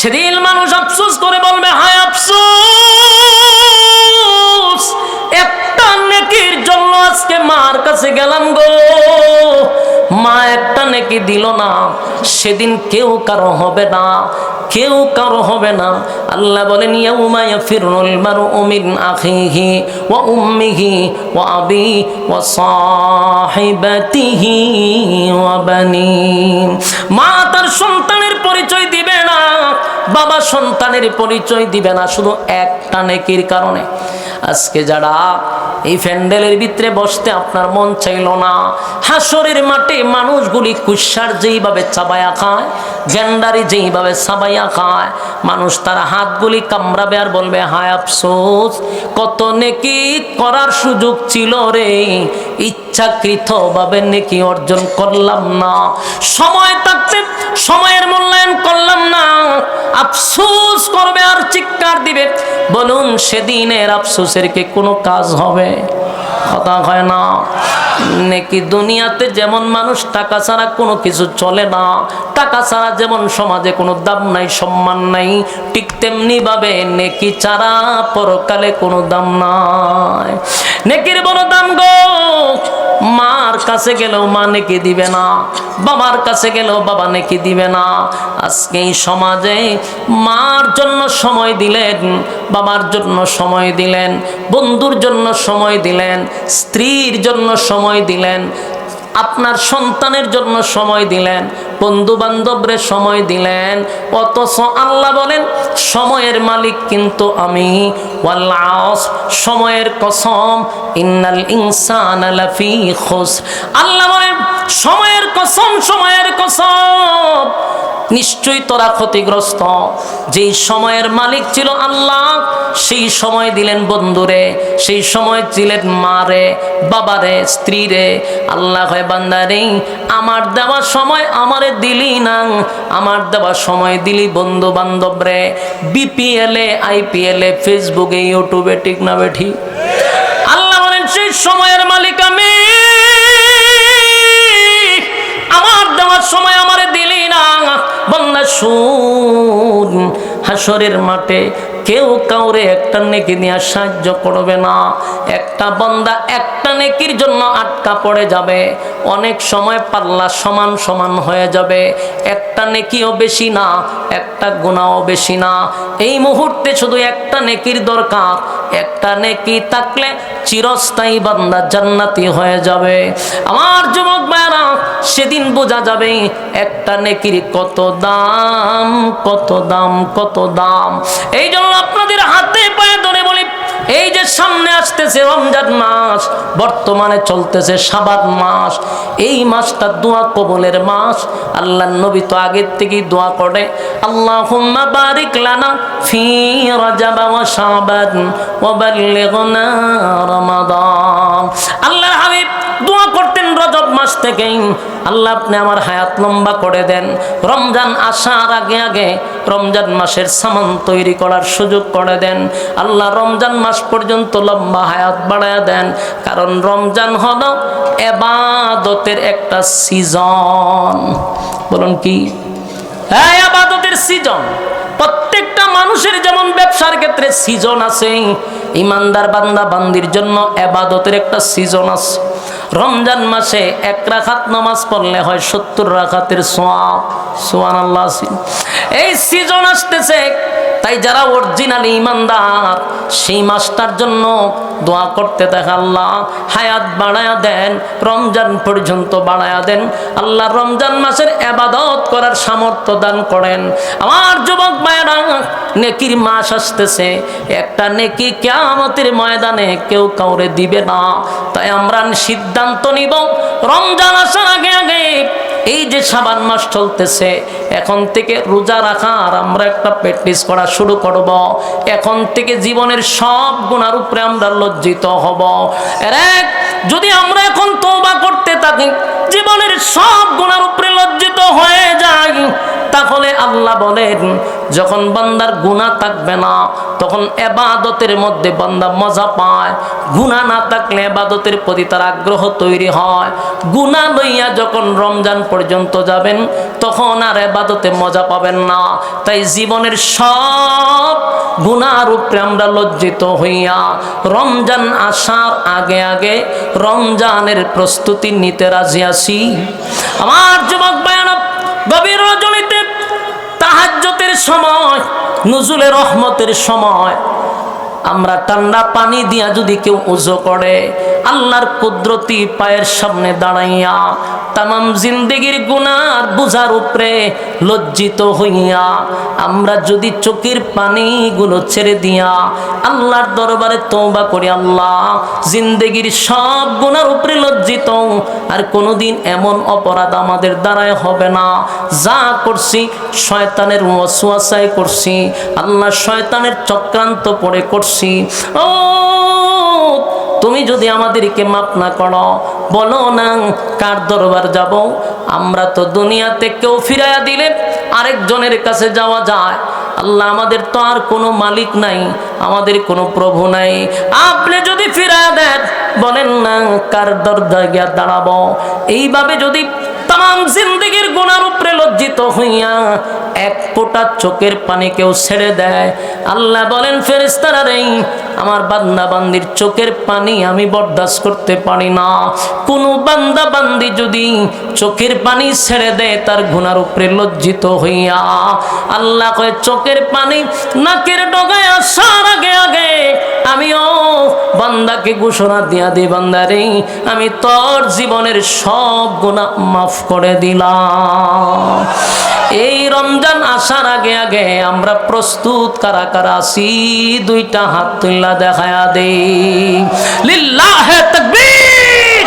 সেদিন মানুষ আফসোস করে বলবে, হায় আফসোস, একটা নেকির জন্য আজকে মার কাছে গেলাম গো, মা একটা নেকি দিল না। সেদিন কেউ কারো হবে না, কেউ কারো হবে না। আল্লাহ বলেন, ইয়াউমা ইয়াফিরুল মারউ মিন আখিহি ওয়া উম্মিহি ওয়া আবি ওয়া সাহিবাতিহি ওয়া বানি। মা তার সন্তানের পরিচয় দিবে না, বাবা সন্তানের পরিচয় দিবে না, শুধু একটা নেকির কারণে। আজকে যারা এই প্যান্ডেলের ভিতরে বসতে আপনার মন চাইল না, হাসরের মাঠে মানুষগুলি কুশার যেইভাবে চাবায়া খায়, গেন্ডারি যেইভাবে চাবাইয়া খায়, মানুষ তার হাতগুলি কামড়াবে আর বলবে, হায় আফসোস, কত নেকি করার সুযোগ ছিল রে, ইচ্ছাকৃতভাবে নেকি অর্জন করলাম না, সময় থাকতে সময়ের মূল্যায়ন করলাম না। আফসোস করবে আর চিৎকার দিবে। বলুন, সেদিনের আফসোসের কি কোনো কাজ হবে? কথা হয় না। নেকি দুনিয়াতে যেমন মানুষ টাকা ছাড়া কোনো কিছু চলে না, টাকা ছাড়া যেমন সমাজে কোনো দাম নাই, সম্মান নাই, ঠিক তেমনি ভাবে নেকি ছাড়া পরকালে কোনো দাম নাই। নেকির বড় দাম গো। মার কাছে গেলেও মা নেকি দিবে না, বাবার কাছে গেলেও বাবা নেকি দিবে না। আজকে এই সমাজে মার জন্য সময় দিলেন, বাবার জন্য সময় দিলেন, বন্ধুর জন্য সময় দিলেন, স্ত্রীর জন্য সময় দিলেন, আপনার সন্তানের জন্য সময় দিলেন, বন্ধু বান্ধবরে সময় দিলেন, অথচ আল্লাহ বলেন সময়ের মালিক কিন্তু আমি। ওয়াল আসর, সময়ের কসম, ইন্নাল ইনসানা লাফি খুসর। আল্লাহ বলেন সময়ের কসম, সময়ের কসম, নিশ্চয়ই তোরা ক্ষতিগ্রস্ত। যেই সময়ের মালিক ছিল আল্লাহ, সেই সময় দিলেন বন্ধুরে, সেই সময় দিলেন মারে, বাবারে, স্ত্রীরে। আল্লাহ হয়, বান্দারে আমার দেওয়া সময় আমারে দিলি না, আমার দেওয়া সময় দিলি বন্ধু বান্ধবরে, বিপিএলে, আইপিএলে, ফেসবুকে, ইউটিউবে, ঠিক না বেঠি? আল্লাহ বলেন সেই সময়ের মালিক আমি, আমার দেওয়ার সময় আমারে দিলি না। বান্দা শুন, হাসরের মাঠে কেউ কাউরে একটা নেকি নিয়ে সাহায্য করবে না। একটা বান্দা একটা নেকির জন্য আটকা পড়ে যাবে, অনেক সময় পাল্লা সমান সমান হয়ে যাবে। একটা নেকিও বেশি না, একটা গুনাহও বেশি না। এই মুহূর্তে শুধু একটা নেকির দরকার। একটা নেকি থাকলে চিরস্থায়ী বান্দা জান্নাতি হয়ে যাবে। আমার যুবক ভাইরা, সেদিন বোঝা যাবে একটা নেকির কত দাম, কত দাম, কত দাম। এই জন্য আপনাদের হাতে পায়ে ধরে বলি, এই যে সামনে আসতেছে রমজান মাস, বর্তমানে চলতেছে শাবান মাস, এই মাসটা দোয়া কবুলের মাস। আল্লাহর নবী তো আগের থেকেই দোয়া করে, আল্লাহুম্মা বারিক লানা ফি রজব ওয়া শাবান ওয়া বাল্লিগনা রমাদান। আল্লাহর হাবিব দোয়া করতেন রজব মাস থেকেই, আল্লাহ আপনি আমার হায়াত লম্বা করে দেন, রমজান আসার আগে আগে রমজান মাসের সামান তৈরি করার সুযোগ করে দেন, আল্লাহ রমজান মাস পর্যন্ত লম্বা হায়াত বাড়ায় দেন। কারণ রমজান হলো ইবাদতের একটা সিজন। বলুন কি? হ্যাঁ, ইবাদতের সিজন। প্রত্যেকটা মানুষের যেমন ব্যবসার ক্ষেত্রে সিজন আছে, ইমানদার বান্দা বান্দির জন্য ইবাদতের একটা সিজন আছে। রমজান মাসে 1 রাকাত নামাজ পড়লে হয় 70 রাকাতের সওয়াব। সুবহানাল্লাহ। এই সিজন আসতেছে, তাই যারা অরিজিনালি ইমানদার সেই মাসটার জন্য দোয়া করতে থাকে, আল্লাহ হায়াত বাড়ায়া দেন, রমজান পর্যন্ত বাড়ায়া দেন, আল্লাহ রমজান মাসের ইবাদত করার সামর্থ্য দান করেন। আমার যুবক ভাইরা, নেকির মাস আসতেছে, একটা নেকি কিয়ামতের ময়দানে কেউ কাউরে দিবে না। তাই আমরা সিদ্ধান্ত নিব, রমজান আসার আগে আগে এই যে শাবান মাস চলতেছে, এখন থেকে রোজা রাখার আমরা একটা প্র্যাকটিস করা শুরু করব। এখন থেকে জীবনের সব গুনার উপরে আমরা লজ্জিত হব। যদি আমরা এখন তওবা করতে থাকি, জীবনের সব গুনার উপরে লজ্জিত হয়ে যাই, তাহলে আল্লাহ বলেন যখন বান্দার গুনাহ থাকবে না তখন ইবাদতের মধ্যে বান্দা মজা পায়। গুনাহ না থাকলে ইবাদতের প্রতি তার আগ্রহ তৈরি হয়। গুনাহ লইয়া যখন রমজান পর্যন্ত যাবেন তখন আর ইবাদতে মজা পাবেন না। তাই জীবনের সব গুনার উপরে আমরা লজ্জিত হইয়া রমজান আসার আগে আগে রমজানের প্রস্তুতি নিতে রাজি আছি। আমার যুবক ভাইরা, গভীর রজনীতে তাহাজ্জুদের সময়, নুজুলে রহমতের সময় আমরা ঠান্ডা পানি দিয়া যদি কেউ ওযু করে, আল্লাহর কুদরতি পায়ের সামনে দাঁড়াইয়া তামাম জিন্দেগির গুনার বোঝার উপরে লজ্জিত হইয়া আমরা যদি চোখের পানিগুলো ছেড়ে দিয়া আল্লাহর দরবারে তওবা করি, আল্লাহ জিন্দেগির সব গুনার উপরে লজ্জিত, আর কোনোদিন এমন অপরাধ আমাদের দ্বারাই হবে না, যা করছি শয়তানের ওয়াসওয়াসায় করছি, আল্লাহ শয়তানের চক্রান্ত পড়ে করছি। ও তুমি যদি আমাদেরকে মাফ না করো, বলো না কার দরবার যাব? আমরা তো দুনিয়াতে কেউ ফিরাইয়া দিলে আরেকজনের কাছে যাওয়া যায়। আল্লাহ আমাদের তো আর কোনো মালিক নাই, আমাদের কোনো প্রভু নাই। আপনি যদি ফিরাইয়া দেন, বলেন না কার দরজায় গিয়া দাঁড়াবো? এইভাবে যদি তাম জিন্দেগির গুনার উপরে লজ্জিত হইয়া এক ফোঁটা চোখের পানি কেউ ছেড়ে দেয়, আল্লাহ বলেন ফেরেশতারা রে, আমার বান্দা বান্দির চোখের পানি আমি বরদাস্ত করতে পারি না। কোনো বান্দা বান্দি যদি চোখের পানি ছেড়ে দেয় তার গুনার উপরে লজ্জিত হইয়া, আল্লাহ কয় চোখের পানি নাকের ডগায় আসার আগে আগে আমিও বান্দাকে ঘোষণা দিয়া দিই, বান্দা রে আমি তোর জীবনের সব গুনাহ মাফ করে দিলাম। এই রমজান আসার আগে আগে আমরা প্রস্তুত কারা কারা আছি? দুইটা হাত তুল্লা দেখায়া দেই। লিল্লাহে তাকবীর।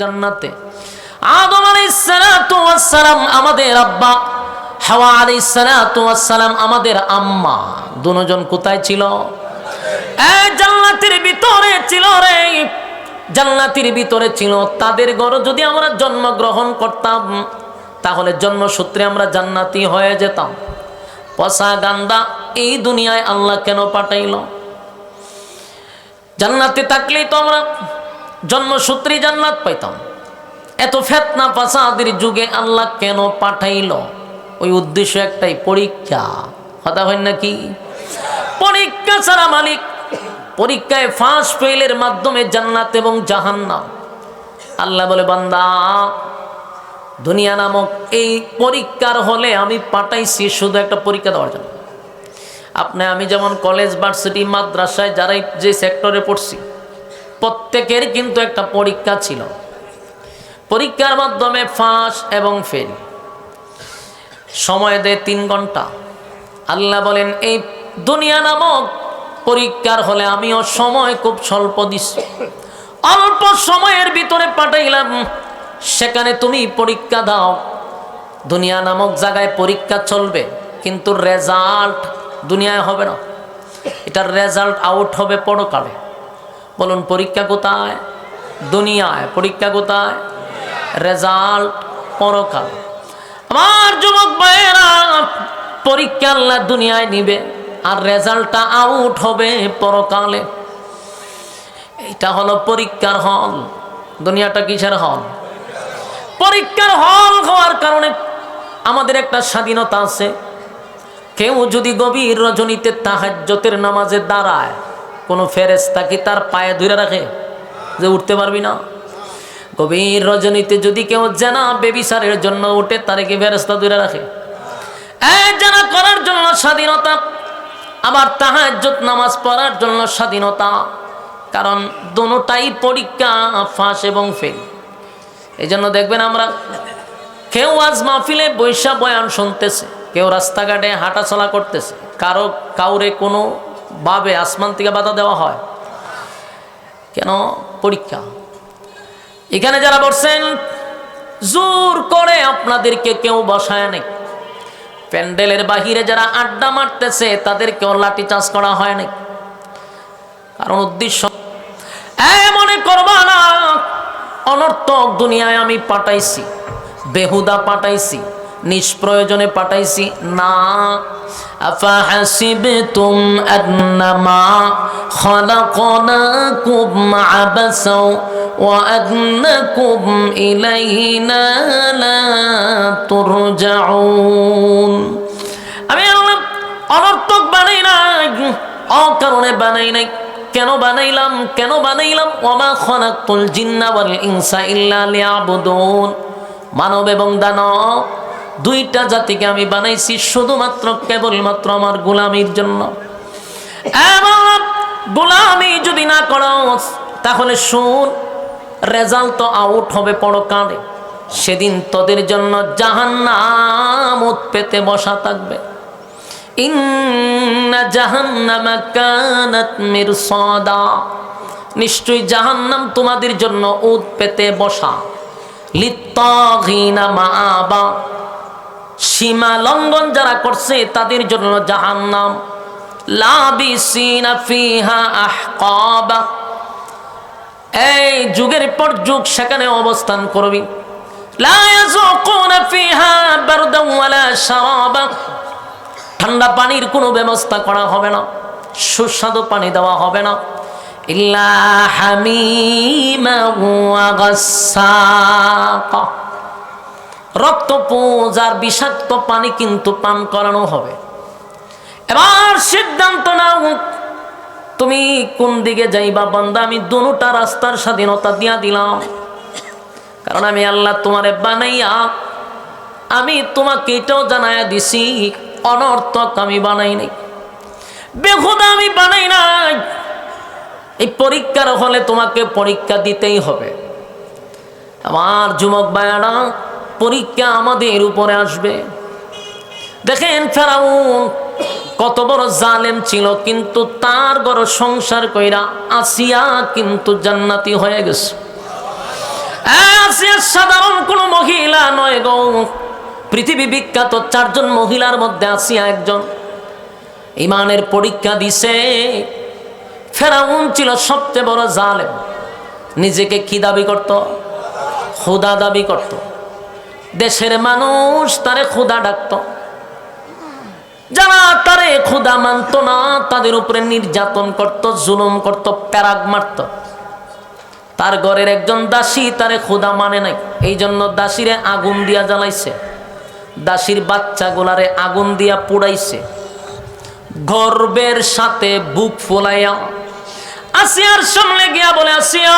জান্নাতে আদম আলাইহিস সালাতু ওয়াস সালাম আমাদের আব্বা, হাওয়া আলাইহিস সালাতু ওয়াস সালাম আমাদের আম্মা, দুজন কোথায় ছিল? এই জান্নাতের ভিতরে ছিল রে, জান্নাতের ভিতরে ছিল। তাদের ঘরে যদি আমরা জন্মগ্রহণ করতাম তাহলে জন্মসূত্রে আমরা জান্নাতি হয়ে যেতাম। পচা গান্দা এই দুনিয়ায় আল্লাহ কেন পাঠাইল? জান্নাতে থাকলেই তো আমরা জন্মসূত্রে জান্নাত পাইতাম। এত ফিতনা ফাসাদের যুগে আল্লাহ কেন পাঠাইল? ওই উদ্দেশ্য একটাই, পরীক্ষা। কথা হয় নাকি? পরীক্ষা ছাড়া মালিক, পরীক্ষায় ফাঁস ফেলের মাধ্যমে জান্নাত এবং জাহান্নাম। আল্লাহ বলে বান্দা দুনিয়া নামক এই পরীক্ষার হলে আমি পাঠাইছি শুধু একটা পরীক্ষা দেওয়ার জন্য। আপনি আমি যেমন কলেজ ভার্সিটি মাদ্রাসায় যারাই যে সেক্টরে পড়ছি প্রত্যেকের কিন্তু একটা পরীক্ষা ছিল। পরীক্ষার মাধ্যমে ফাঁস এবং ফেল, সময় দেয় 3 ঘন্টা। আল্লাহ বলেন এই দুনিয়া নামক পরীক্ষার হলে আমিও সময় খুব স্বল্প দিচ্ছি, অল্প সময়ের ভিতরে পাঠাইলাম, সেখানে তুমি পরীক্ষা দাও। দুনিয়া নামক জায়গায় পরীক্ষা চলবে, কিন্তু রেজাল্ট দুনিয়ায় হবে না, এটার রেজাল্ট আউট হবে পরকালে। বলুন পরীক্ষা কোথায়? দুনিয়ায়। পরীক্ষা কোথায়? রেজাল্ট পরকাল। আমার যুবক ভাইয়েরা, পরীক্ষা আল্লাহ দুনিয়ায় নিবে আর রেজাল্টটা আউট হবে পরকালে। এটা হলো পরীক্ষার হল। দুনিয়াটা কিসের হল? পরীক্ষার হল হওয়ার কারণে আমাদের একটা স্বাধীনতা আছে। কেউ যদি গভীর রজনীতে তাহাজ্জুদের নামাজে দাঁড়ায়, কোনো ফেরেশতা কি তার পায়ে ধরে রাখে যে উঠতে পারবি না? গভীর রজনীতে যদি কেউ জানা বেবিচারের জন্য উঠে, তারে কি ফেরেশতা ধরে রাখে? জানা করার জন্য স্বাধীনতা, আবার তাহাজ্জুদ নামাজ পড়ার জন্য স্বাধীনতা। কারণ দুটোটাই পরীক্ষা, ফাঁস এবং ফেল। এই জন্য দেখবেন আমরা কেউ আজ মাহফিলে বৈশা বয়ান শুনতেছে, কেউ রাস্তাঘাটে হাঁটাচলা করতেছে, কাউরে কোনো ভাবে আসমান থেকে বাধা দেওয়া হয় কেন? পরীক্ষা। এখানে যারা বসছেন জোর করে আপনাদেরকে কেউ বসায় নাই। প্যান্ডেলের বাহিরে যারা আড্ডা মারতেছে তাদেরকেও লাঠি চার্জ করা হয় নাই। কারণ উদ্দেশ্য মনে করবা না অনর্থক দুনিয়ায় আমি পাঠাইছি, বেহুদা পাঠাইছি, নিষ্প্রয়োজনে পাঠাইছি না। আফাহাসিবতুম আন্নামা খালাকনাকুম আবাসাও ওয়া আন্নাকুম ইলাইনা লা তুরজাউন। আমি আল্লাহ অনর্থক বানাই নাই, অকারণে বানাই নাই। কেন বানাইলাম? ওমা খালাকতুল জিন্না ওয়াল ইনসা ইল্লা লিয়াবুদুন। মানব এবং দানব দুইটা জাতিকে আমি বানাইছি শুধুমাত্র কেবলমাত্র আমার গোলামির জন্য। গোলামি যদি না করো তাহলে শুন, রেজাল্ট তো আউট হবে পরকালে। সেদিন তোদের জন্য জাহান্নাম উৎপেতে বসা থাকবে। ইন্না জাহান্নামা কানাত মিরসাদা, নিশ্চয়ই জাহান্নাম তোমাদের জন্য উৎপেতে বসা। লিত্তাগিনা মাআবা, সীমা লঙ্ঘন যারা করছে তাদের জন্য জাহান্নাম। লাবিসিনা ফিহা আহকাবা, এই যুগের পর যুগ সেখানে অবস্থান করবি। লা ইয়াযুকুনা ফিহা বারদান ওয়ালা শারাবা, ঠান্ডা পানির কোনো ব্যবস্থা করা হবে না, সুস্বাদু পানি দেওয়া হবে না। ইল্লা হামিমা ওয়া গাসসাকা, রক্তপুঞ্জ আর বিষাক্ত পানি কিন্তু পান করানো হবে। এবার সিদ্ধান্ত নাও তুমি কোন দিকে যাইবা। বান্দা, আমি দুটা রাস্তার স্বাধীনতা দিয়া দিলাম, কারণ আমি আল্লাহ তোমারে বানাইয়া আমি তোমাকে এটাও জানাইয়া দিছি, অনর্থক আমি বানাই নাই, বেহুদা আমি বানাই নাই। এই পরীক্ষার হলে তোমাকে পরীক্ষা দিতেই হবে। আমার যুবক ভাইয়ারা, পরীক্ষা আমাদের উপরে আসবে। দেখেন ফেরাউন কত বড় জালেম ছিল, কিন্তু তার বড় সংসার কইরা আসিয়া কিন্তু জান্নাতি হয়ে গেছে। আসিয়া সাধারণ কোনো মহিলা নয় গো, পৃথিবী বিখ্যাত 4 জন মহিলার মধ্যে আসিয়া একজন। ইমানের পরীক্ষা দিছে। ফেরাউন ছিল সবচেয়ে বড় জালেম। নিজেকে কি দাবি করত? খোদা দাবি করত। দেশের মানুষ তারে খোদা ডাকত। যারা তারে খোদা মানত না তাদের উপরে নির্যাতন করত, জুলুম করত, প্যারাগ মারত। তার ঘরের একজন দাসী তারে খোদা মানে নাই, এই জন্য দাসীরে আগুন দিয়া জ্বালাইছে, দাসীর বাচ্চাগুলারে আগুন দিয়া পুড়াইছে। গর্বের সাথে বুক ফোলাইয়া আসিয়ার সামনে গিয়া বলে, আসিয়া,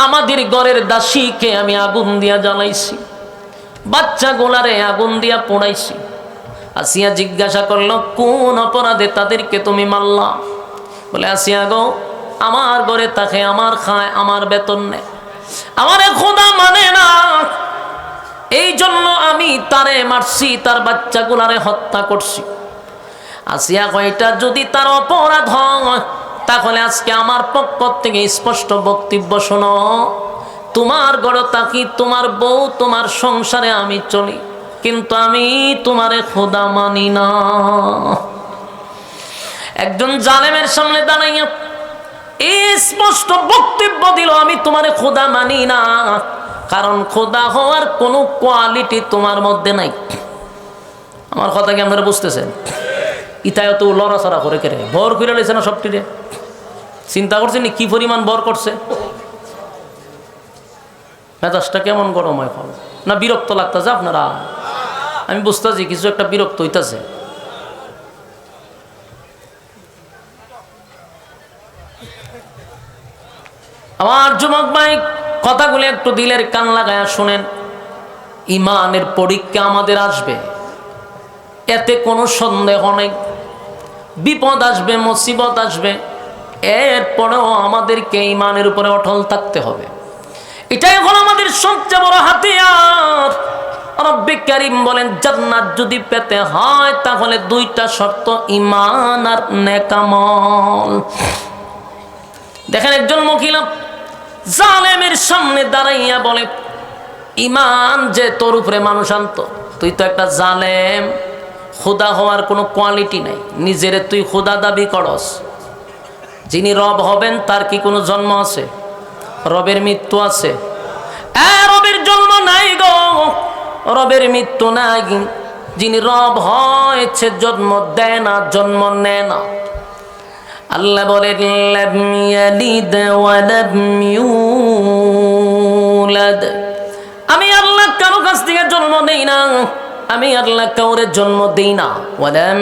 আমাদের ঘরের দাসীকে আমি আগুন দিয়া জ্বালাইছি, বাচ্চাগুলারে আগুন দিয়া পোড়াইছি। আসিয়া জিজ্ঞাসা করলো, কোন অপরাধে তাদেরকে তুমি মারলা? বলে, আসিয়া গো, আমার ঘরে থাকে, আমার খায়, আমার বেতন নেয়, আমার খোদা মানে না, এই জন্য আমি তারে মারছি, তার বাচ্চাগুলারে হত্যা করছি। আসিয়া কয়টা যদি তার অপরাধ হয় তাহলে আজকে আমার পক্ষ থেকে স্পষ্ট বক্তব্য শোনো, তোমার ঘরে থাকি, তোমার বউ, তোমার সংসারে আমি চলি, কিন্তু আমি তোমারে খোদা মানি না। একজন জালেমের সামনে দাঁড়াইয়া স্পষ্ট বক্তব্য দিল, আমি তোমারে খোদা মানি না, কারণ খোদা হওয়ার কোনো কোয়ালিটি তোমার মধ্যে নাই। আমার কথা কি আপনারা বুঝতেছেন? ইতায় তো লড়াচড়া করে কেড়ে বর করে লেছে না সবটিরে। চিন্তা করছেন কি পরিমাণ বর করছে? মেজাজটা কেমন গরম হয় না? বিরক্ত লাগতেছে আপনারা? আমি বুঝতেছি কিছু একটা বিরক্ত হইতেছে। আমার যুবক ভাই, কথাগুলো একটু দিলের কান লাগায়া শুনেন। ইমানের পরীক্ষা আমাদের আসবে, এতে কোনো সন্দেহ নেই। বিপদ আসবে, মুসিবত আসবে, এরপরেও আমাদেরকে ইমানের উপরে অটল থাকতে হবে। এটাই হলো আমাদের সবচেয়ে বড় হাতিয়ার। রব্বে কারীম বলেন, জান্নাত যদি পেতে হয় তাহলে 2টা শর্ত, ঈমান আর নেক আমল। দেখেন একজন মহিলা জালেমের সামনে দাঁড়াইয়া বলে, ঈমান যে তোর উপরে মানুষ আনতো, তুই তো একটা জালেম, খোদা হওয়ার কোনো কোয়ালিটি নাই, নিজেরে তুই খোদা দাবি করস। যিনি রব হবেন তার কি কোনো জন্ম আছে? রবের মৃত্যু আছে? রবের জন্ম নাই গো, রবের মৃত্যু নাই। যিনি রব হয়েছে জন্ম দেয় না, জন্ম নেয় না। আল্লাহ বলেন লাম ইয়ালিদ ওয়া লাম ইউলাদ, আমি আল্লাহ কারো কাছ থেকে জন্ম নেই না, আমি আল্লাহ কাউরে জন্ম দেই না। ওয়ালাম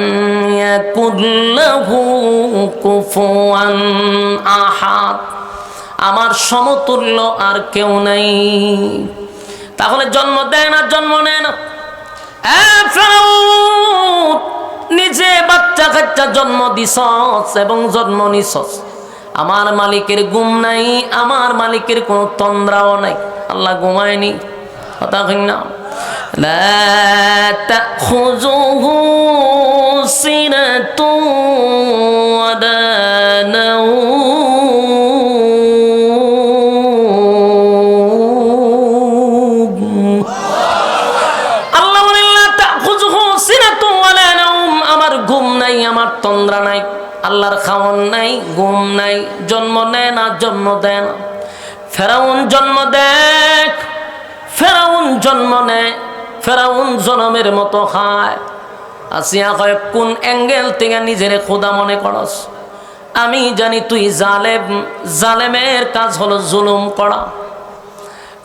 ইয়াকুল লাহু কুফুয়ান আহাদ, আমার সমতুল্য আর কেউ নাই। তাহলে জন্ম দেয় না, জন্ম নেয় না। ফেরাউন নিজে বাচ্চা কাচ্চা জন্ম দিছস এবং জন্ম নিছস, আমার মালিকের ঘুম নাই, আমার মালিকের কোনো তন্দ্রাও নাই। আল্লাহ ঘুমায়নি, কথা কই না। লা তাখুযুহু সিনাতুন ওয়ালা নাওম। আল্লাহ বলেন লা তাখুযুহু সিনাতুন ওয়ালা নাওম, আমার ঘুম নাই, আমার তন্দ্রা নাই। আল্লাহর খাওয়ান নাই, ঘুম নাই, জন্ম নেয় না, জন্ম দেয় না। ফেরাউন জন্ম দেখ, ফেরাউন জন্ম নেয়, ফেরাউন জনমের মতো খায়। আসিয়া কয় কোন অ্যাঙ্গেল থেকে নিজের খোদা মনে করস? আমি জানি তুই জালেম, জালেমের কাজ হলো জুলুম করা।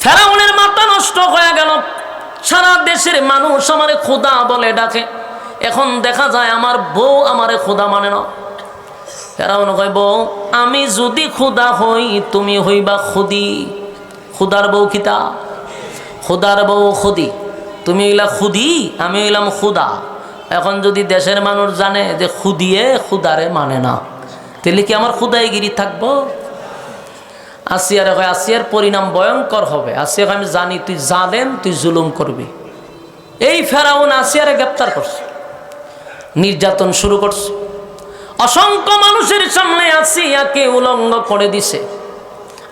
ফেরাউনের মাথা নষ্ট হয়ে গেল। সারা দেশের মানুষ আমারে খোদা বলে ডাকে। এখন দেখা যায় আমার বউ আমারে খোদা মানে না। ফেরাউন কয় বউ, আমি যদি খোদা হই তুমি হইবা খুদি। খুদার বউ কিতা? খুদার বউ খুদি। তুমি হইলা খুদি, আমি হইলাম খুদা। এখন যদি দেশের মানুষ জানে যে খুদিয়ে খুদারে মানে না, তাহলে কি আমার খুদাইগিরি থাকবো? আসিয়ারে কয় আসিয়ার পরিণাম ভয়ঙ্কর হবে। আসিয়া কয় আমি জানি তুই জালেম, তুই জুলুম করবি। এই ফেরাউন আসিয়ারে গ্রেপ্তার করছে, নির্যাতন শুরু করছে। অসংখ্য মানুষের সামনে আসিয়াকে উলঙ্গ করে দিছে।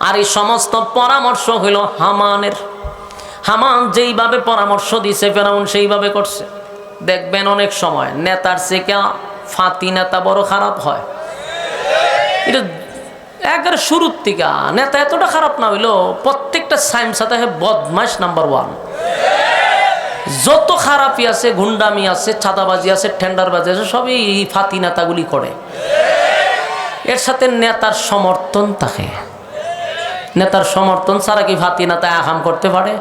আর এই সমস্ত পরামর্শ হইল হামানের। হামান যেইভাবে পরামর্শ দিছে ফেরাউন সেইভাবে করছে। দেখবেন অনেক সময় নেতার থেকে ফাতি নেতা বড় খারাপ হয়। এটা একের শুরুর থেকে নেতা এতটা খারাপ না হইলো, প্রত্যেকটা সাইম সাথে বদমাইশ নাম্বার 1। যত খারাপই আছে, গুন্ডামি আছে, চাঁদাবাজি আছে, টেন্ডারবাজি আছে, সবই ফাতি নেতাগুলি করে। এর সাথে নেতার সমর্থন থাকে। নেতার সমর্থন ছাড়া কি ফাতি নেতা আকাম করতে পারে?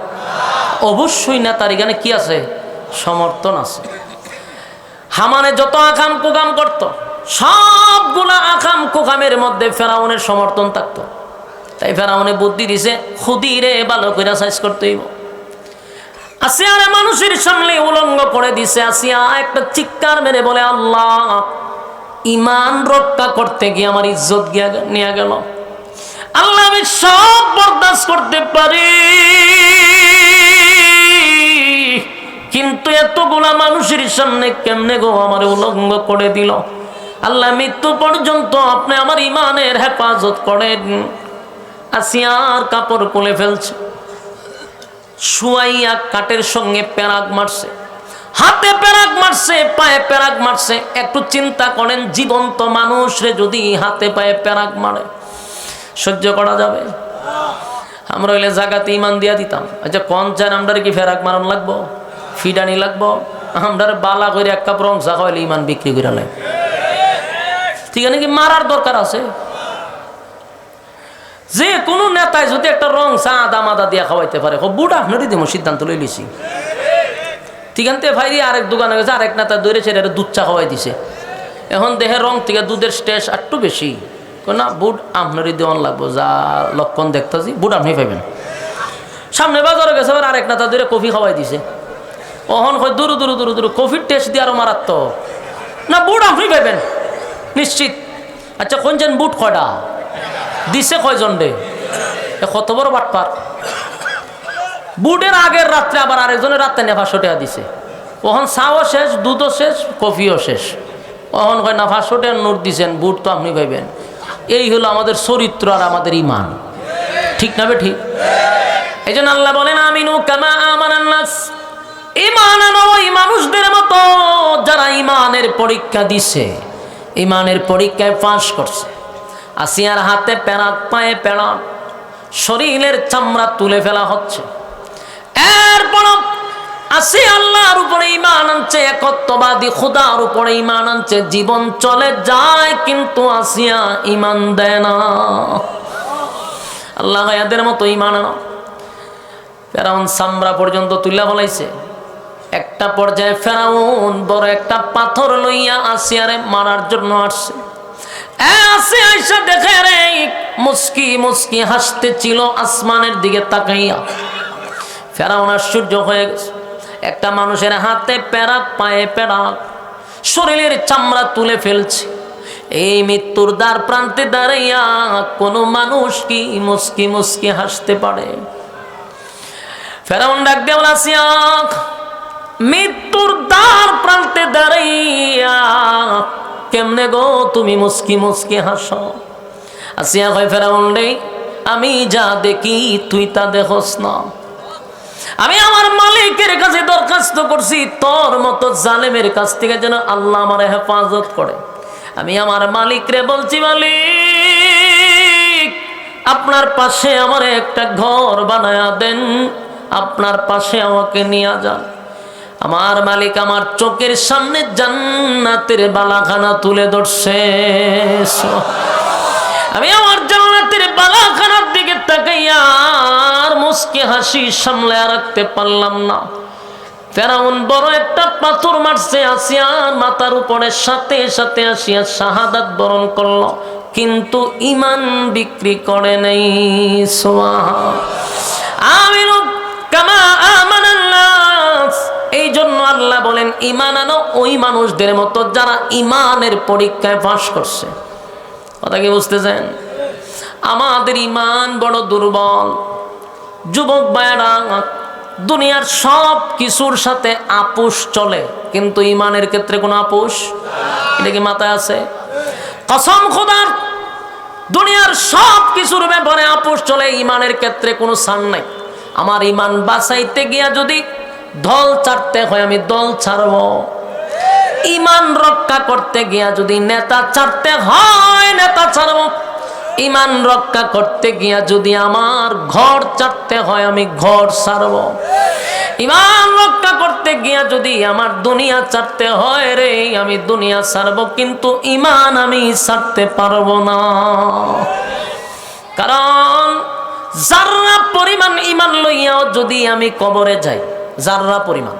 অবশ্যই নেতার এখানে কি আছে? সমর্থন আছে। হামানে যত আকাম কুকাম করত, সবগুলা আকাম কুকামের মধ্যে ফেরাউনের সমর্থন থাকতো। তাই ফেরাউনে বুদ্ধি দিছে খুদি রে ভালো করে সাইজ করতে হইব। আসিয়ারে মানুষের সামনে উলঙ্গ করে দিছে। আসিয়া একটা চিৎকার মেরে বলে আল্লাহ, ইমান রক্ষা করতে গিয়ে আমার ইজ্জত নিয়ে গেল। আল্লাহ আমি সব বরদাস্ত করতে পারি, কিন্তু এতগুলা মানুষের সামনে কেমনে গো আমার উলঙ্গ করে দিল। আল্লাহ মৃত্যু পর্যন্ত আপনি আমার ইমানের হেফাজত করেন। আসিয়ার কাপড় খুলে ফেলছে, শুয়াইয়া কাঠের সঙ্গে পেরাক মারছে, হাতে পেরাক মারছে, পায়ে পেরাক মারছে। একটু চিন্তা করেন, জীবন্ত মানুষরে যদি হাতে পায়ে পেরাক মারে সহ্য করা যাবে? আমরা হইলে জায়গাতে ইমান দিয়া দিতাম। আচ্ছা কোন চান আমরা কি ফেরাক মারণ লাগবো, ফিডানি লাগবো? আমরা বালা করে এক কাপ রং চা খাওয়াইলে ইমান বিক্রি করে লাই। ঠিক আছে নাকি? মারার দরকার আছে। যে কোনো নেতায় যদি একটা রং চা আদা মাদা দিয়া খাওয়াইতে পারে, বুট আপনারই দিব সিদ্ধান্ত লই লিছি। ঠিক আছে ভাই, আরেক দোকানে গেছে, আরেক নেতা দৌড়েছে, এটা দুধ চা খাওয়াই দিছে। এখন দেহের রং থেকে দুধের স্টেজ একটু বেশি, না বুট আপনারই দেওয়ান লাগবো। যা লক্ষণ দেখতেছি বুট আপনি পাইবেন। সামনে বাজারে গেছে, আরেক নেতা দৌড়ে কফি খাওয়াই দিছে। অহন হয় দূর দূর দূর দূর কফির টেস্ট দিয়ে আরো মারাত্মক, না বুট আপনি পাইবেন নিশ্চিত। আচ্ছা কোন যেন বুট কয়টা দিছে, কয়জন রে? কত বড় বাটপার। বুটের আগের রাত্রে আবার আরেকজনের রাত্রে নেফাশো টাকা দিছে। ওহন চাও শেষ, দুধও শেষ, কফিও শেষ। ওহন কয় না 500 টাকার নোট দিছেন, বুট তো আপনি পাইবেন। এই হলো আমাদের চরিত্র আর আমাদের ইমান। ঠিক না বে ঠিক? এই জন্য আল্লাহ বলেন আমিনু কামা আমানান নাস, ইমান আনো ওই মানুষদের মতো যারা ইমানের পরীক্ষা দিছে, ইমানের পরীক্ষায় পাস করছে। আসিয়ার হাতে পেরাক, পায়ে পেরাক, শরীরের চামড়া তুলে ফেলা হচ্ছে। এরপর আসি আল্লাহর উপরে ঈমান আনছে, একত্ববাদী খোদার উপরে ঈমান আনছে, জীবন চলে যায় কিন্তু আসিয়া ঈমান দেয় না। আল্লাহ এদের মতো ঈমান আনো। ফেরাউন চামড়া পর্যন্ত তুলে ফলাইছে। একটা পর্যায়ে ফেরাউন বড় একটা পাথর লইয়া আসিয়ারে মারার জন্য আসছে। আসিয়া আইসা দেখে রে মুস্কি মুস্কি হাসতেছিল আসমানের দিকে তাকাইয়া। ফেরাউন আশ্চর্য হয়ে গেছে। একটা মানুষের হাতে প্যারা, পায়ে প্যারা, শরীরের চামড়া তুলে ফেলছে। এই মৃত্যুর দ্বার প্রান্তে দাঁড়াইয়া কোনো মানুষ কি মুস্কি মুস্কি হাসতে পারে? ফেরাউন ডাক দেওয়া আসিয়া, মৃত্যুর দ্বার প্রান্তে দাঁড়াইয়া কেমনে গো তুমি মুস্কি মুস্কি হাসো? আসিয়া কয়, ফেরাউন রে, আমি যা দেখি তুই তা দেখোস না। আমি আমার মালিকের কাছে দরখাস্ত করছি তোর মতো জালেমের কাছ থেকে যেন আল্লাহ আমার হেফাজত করে। আমি আমার মালিকরে বলছি, মালিক আপনার পাশে আমার একটা ঘর বানায়া দেন, আপনার পাশে আমাকে নিয়ে যান। আমার মালিক আমার চোখের সামনে জান্নাতের বালাখানা তুলে ধরছে। আমি আমার জান্নাতের বালাখানার দিকে তাকাইয়া আর মুস্কি হাসি সামলে রাখতে পারলাম না। ফেরাউন বড় একটা পাথর মারছে আসিয়ার মাথার উপরে, সাথে সাথে আসিয়া শাহাদাত বরণ করলো, কিন্তু ঈমান বিক্রি করে নাই। আমিনু কামা আমানান নাস। এই জন্য আল্লাহ বলেন ঈমান আনো ওই মানুষদের মতো যারা ঈমানের পরীক্ষায় পাস করছে। কথা কি বুঝতেছেন? আমাদের ঈমান বড় দুর্বল। যুবক ভাইরা, দুনিয়ার সব কিছুর সাথে আপোষ চলে, কিন্তু ঈমানের ক্ষেত্রে কোনো আপোষ, এটা কি মাথায় আছে? কসম খোদার, দুনিয়ার সব কিছুর ব্যাপারে আপোষ চলে, ঈমানের ক্ষেত্রে কোনো ছাড় নাই। আমার ঈমান বাঁচাইতে গিয়া যদি দল ছাড়তে হয় আমি দল ছাড়ব। ঈমান রক্ষা করতে গিয়া যদি নেতা ছাড়তে হয় নেতা ছাড়ব। ঈমান রক্ষা করতে গিয়া যদি আমার ঘর ছাড়তে হয় আমি ঘর ছাড়ব। ঈমান রক্ষা করতে গিয়া যদি আমার দুনিয়া ছাড়তে হয় রে আমি দুনিয়া ছাড়ব, কিন্তু ঈমান আমি ছাড়তে পারবো না। কারণ যাররা পরিমাণ ঈমান লইয়াও যদি আমি কবরে যাই, যাররা পরিমাণ,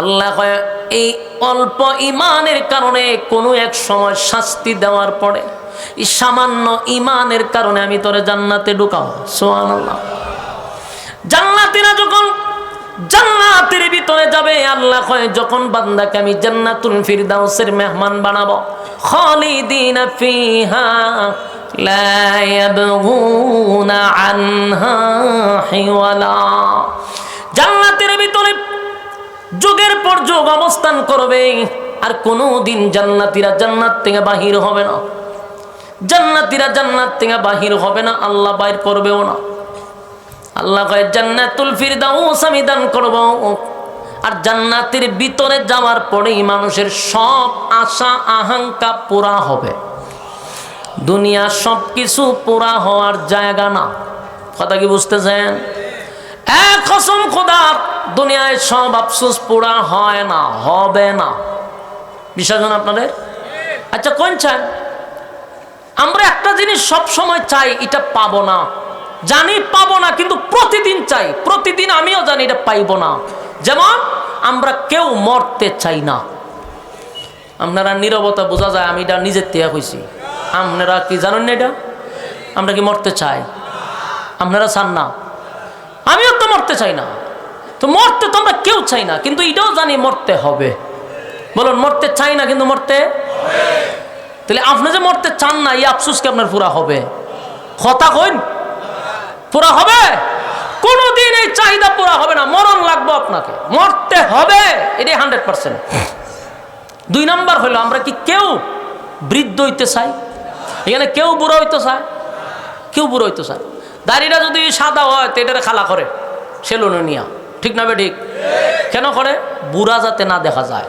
আল্লাহ কয় এই অল্প ঈমানের কারণে কোনো এক সময় শাস্তি দেওয়ার পরে এই সামান্য ঈমানের কারণে আমি তোরে জান্নাতে ঢুকাবো। সুবহানাল্লাহ। জান্নাতীরা যখন জান্নাতের ভিতরে যাবে, আল্লাহ কয় যখন বান্দাকে আমি জান্নাতুল ফিরদাউসের মেহমান বানাবো, খালিদিনা ফিহা লা ইয়াবগুনা আনহা হিওয়ালা। জান্নাতের ভিতরে যুগের পর যুগ অবস্থান করবে, আর কোনোদিন জান্নাতীরা জান্নাত থেকে বাহির হবে না। জান্নাতীরা জান্নাত থেকে বাহির হবে না, আল্লাহ বাইর করবেও না। আল্লাহ কয় জান্নাতুল ফিরদাউস আমি দান করব। আর জান্নাতের ভিতরে যাওয়ার পরেই মানুষের সব আশা আকাঙ্ক্ষা পুরা হবে। দুনিয়া সব কিছু পুরা হওয়ার জায়গা না। কথা কি বুঝতেছেন? এক কসম খোদার, দুনিয়ায় সব আফসোস পুরা হয় না, হবে না। বিশ্বাস না আপনাদের? আচ্ছা কোন চাই? আমরা একটা জিনিস সব সময় চাই, এটা পাবো না, জানি পাবো না, কিন্তু প্রতিদিন চাই। প্রতিদিন আমিও জানি এটা পাইবো না। যেমন আমরা কেউ মরতে চাই না। আপনারা নীরবতা বোঝা যায়, আমি এটা নিজের থেকে কইছি। আপনারা কি জানেন না এটা? আমরা কি মরতে চাই? আপনারা চান না, আমিও তো মরতে চাই না। তো মরতে তো আমরা কেউ চাই না, কিন্তু এটাও জানি মরতে হবে। বলুন, মরতে চাই না কিন্তু মরতে হবে। তাহলে আপনি যে মরতে চান না, এই আফসোস কি আপনার পুরা হবে? কথা কইন, পুরা হবে? কোনদিন এই চাহিদা পুরা হবে না। মরণ লাগবে, আপনাকে মরতে হবে, এটাই 100%। 2 নাম্বার হলো, আমরা কি কেউ বৃদ্ধ হইতে চাই? এখানে কেউ বুড়ো হইতে চায়? কেউ বুড়ো হইতে চায়? দাড়িটা যদি সাদা হয় তো এটারে খালা করে সেলুনে নিয়া, ঠিক না? ঠিক। কেন করে? বুড়া যাতে না দেখা যায়।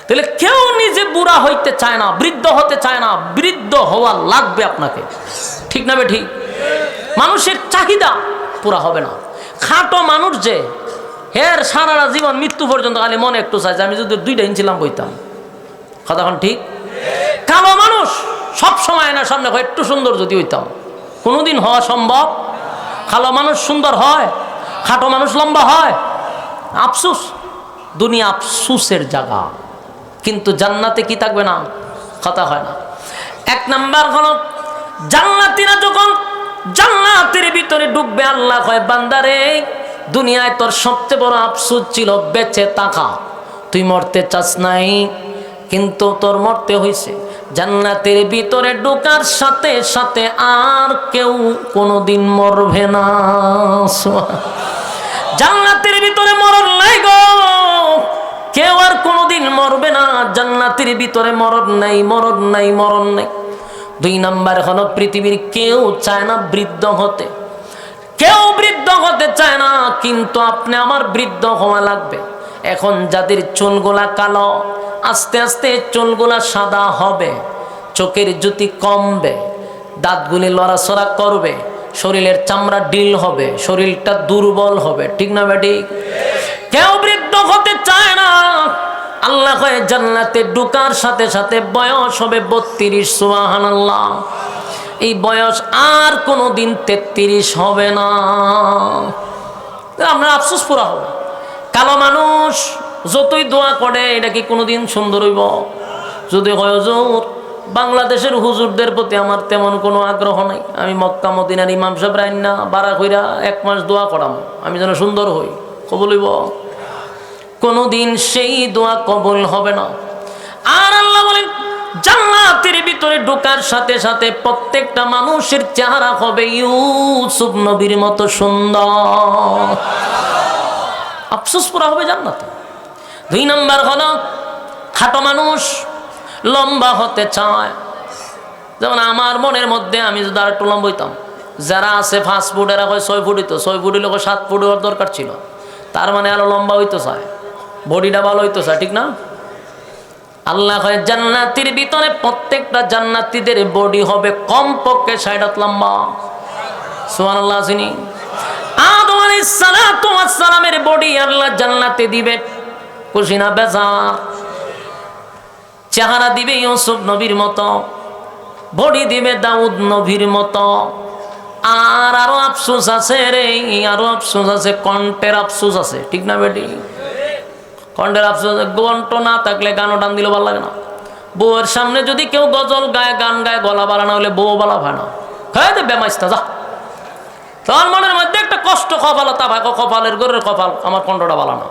তাহলে কেউ নিজে বুড়া হইতে চায় না, বৃদ্ধ হতে চায় না। বৃদ্ধ হওয়া লাগবে আপনাকে, ঠিক না? ঠিক। মানুষের চাহিদা পুরা হবে না। খাটো মানুষ যে হের সারাটা জীবন মৃত্যু পর্যন্ত খালি মনে একটু চাই যে আমি যদি 2 ইঞ্চি লাম বইতাম। কতক্ষণ ঠিক? কালো মানুষ সব সময় না সামনে হয় একটু সুন্দর যদি হইতাম, কোনোদিন হওয়া সম্ভব? কালো মানুষ সুন্দর হয়, খাটো মানুষ লম্বা হয়। আফসুস, দুনিয়া আফসুসের জায়গা। কিন্তু জান্নাতে কি থাকবে না? কথা হয় না। 1 নাম্বার হলো জান্নাতীরা যখন জান্নাতের ভিতরে ঢুকবে, আল্লাহ কয় বান্দারে দুনিয়ায় তোর সবচেয়ে বড় আফসোস ছিল বেঁচে থাকা, তুই মরতে চাস নাই, কিন্তু তোর মরতে হয়েছে। জান্নাতের ভিতরে ঢোকার সাথে সাথে আর কেউ কোনোদিন মরবে না। জান্নাতের ভিতরে মরণ নাই গো, কেউ আর কোনোদিন মরবে না। জান্নাতের ভিতরে মরণ নাই, মরণ নাই, মরণ নাই। 2 নাম্বার হলো পৃথিবীর কেউ চায় না বৃদ্ধ হতে, কেউ বৃদ্ধ হতে চায় না, কিন্তু আপনি আমার বৃদ্ধ হওয়া লাগবে। এখন যাদের চুলগুলা কালো, আস্তে আস্তে চুলগুলা সাদা হবে, চোখের জ্যোতি কমবে, দাঁতগুলি লড়াচড়া করবে, শরীরের চামড়া ডিল হবে, শরীরটা দুর্বল হবে, ঠিক না বেটি? কেউ বৃদ্ধ হতে চায় না। আল্লাহ কয় জান্নাতে ঢোকার সাথে সাথে বয়স হবে 32। সুবহানাল্লাহ। এই বয়স আর কোনোদিন 33 হবে না। আমরা আফসোস পুরা হবে। কালো মানুষ যতই দোয়া করে এটা কি কোনোদিন সুন্দর হইব? যদি হয় হুজুর, বাংলাদেশের হুজুরদের প্রতি আমার তেমন কোনো আগ্রহ নাই, আমি মক্কা মদিনার ইমাম সাহেব রাইনা বাড়া কইরা 1 মাস দোয়া করাম আমি যেন সুন্দর হই, কবুল হইব? কোনোদিন সেই দোয়া কবুল হবে না। আর আল্লাহ বলেন জান্নাতের ভিতরে ঢোকার সাথে সাথে প্রত্যেকটা মানুষের চেহারা হবে ইউসুফ নবীর মতো সুন্দর। আফসোস পুরা হবে জান্নাতে। 2 নাম্বার হলো খাটো মানুষ লম্বা হতে চায়। যেমন আমার মনের মধ্যে আমি যদি আর একটু লম্বা হইতাম, যারা আছে 5 ফুট এরা হয় 6 ফুট হইতো, 6 ফুট হইলে 7 ফুট হওয়ার দরকার ছিল, তার মানে আরো লম্বা হইতে চায়, বডিটা ভালো হইতে চায়, ঠিক না? আল্লাহ কয় জান্নাতের ভিতরে প্রত্যেকটা জান্নাতীদের বডি হবে কমপক্ষে 60 হাত লম্বা। সুবহানাল্লাহ। আসেনি? আদম আলাইহিস সালাতু ওয়াস সালামের বডি আল্লাহ জান্নাতে দিবে, খুশি না বেজার? চেহারা দিবে ইউসুফ নবীর মতো, বডি দিবে দাউদ নবীর মতো। আর আরো আফসোস আছে রে, আরো আফসোস আছে, কণ্ঠের আফসোস আছে, ঠিক না বেটি? কণ্ঠের আফসোস, কণ্ঠ না থাকলে গানও টান দিলে ভালো লাগে না। বউয়ের সামনে যদি কেউ গজল গায়, গান গায়, গলা বালা না হলে বউ বলা হয় না। হ্যাঁ বেমাইস্তা যা, তোর মনের মধ্যে একটা কষ্ট, কপালতা ভাই, কপালের ঘরের কপাল, আমার কণ্ঠটা ভালো না।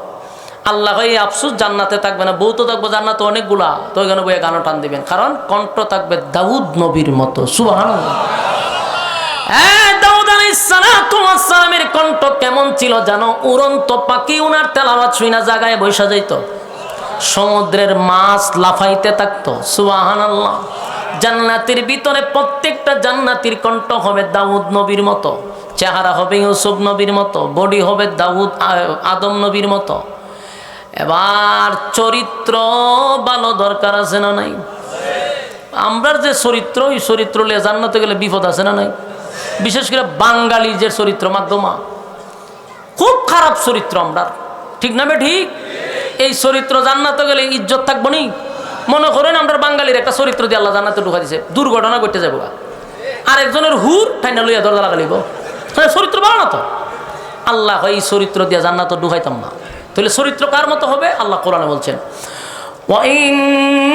আল্লাহ এই আফসোস জান্নাতে থাকবে না। বউ তো থাকবে জান্নাতে অনেকগুলা, তো ওইখানে বইয়ে গানও টান দিবেন, কারণ কণ্ঠ থাকবে দাউদ নবীর মতো। সুবহানাল্লাহ। দাউদ আলাইহিস সালাতু ওয়াস সালামের কণ্ঠ কেমন ছিল জানো? উড়ন্ত পাখি উনার তেলাওয়াত শুইনা জায়গায় বসে যাইতো, সমুদ্রের মাছ লাফাইতে থাকতো। সুবহানাল্লাহ। জান্নাতের ভিতরে প্রত্যেকটা জান্নাতীর কণ্ঠ হবে দাউদ নবীর মতো, চেহারা হবে ইউসুফ নবীর মতো, বডি হবে দাউদ আদম নবীর মতো। এবার চরিত্র ভালো দরকার আছে না নাই? আমরা যে চরিত্র, এই চরিত্র নিয়ে জান্নাতে গেলে বিপদ আছে না নাই? বিশেষ করে বাঙালির যে চরিত্র মাধ্যমা, খুব খারাপ চরিত্র আমরা, ঠিক না? ঠিক। এই চরিত্র জান্নাতে গেলে ইজ্জত থাকবো নি? মনে করেন আমরা বাঙালির একটা চরিত্র দিয়ে আল্লাহ জান্নাতে ঢুকা দিছে, দুর্ঘটনা ঘটে যাবো, আর একজনের হুর ঠান্ডা লইয়া দরজা লাগালিব, চরিত্র ভালো না তো। আল্লাহ এই চরিত্র দিয়ে জান্নাতে ঢুকাইতাম না। তাহলে চরিত্র কার মতো হবে? আল্লাহ কোরআনে বলছেন ওয়াইন্নাকা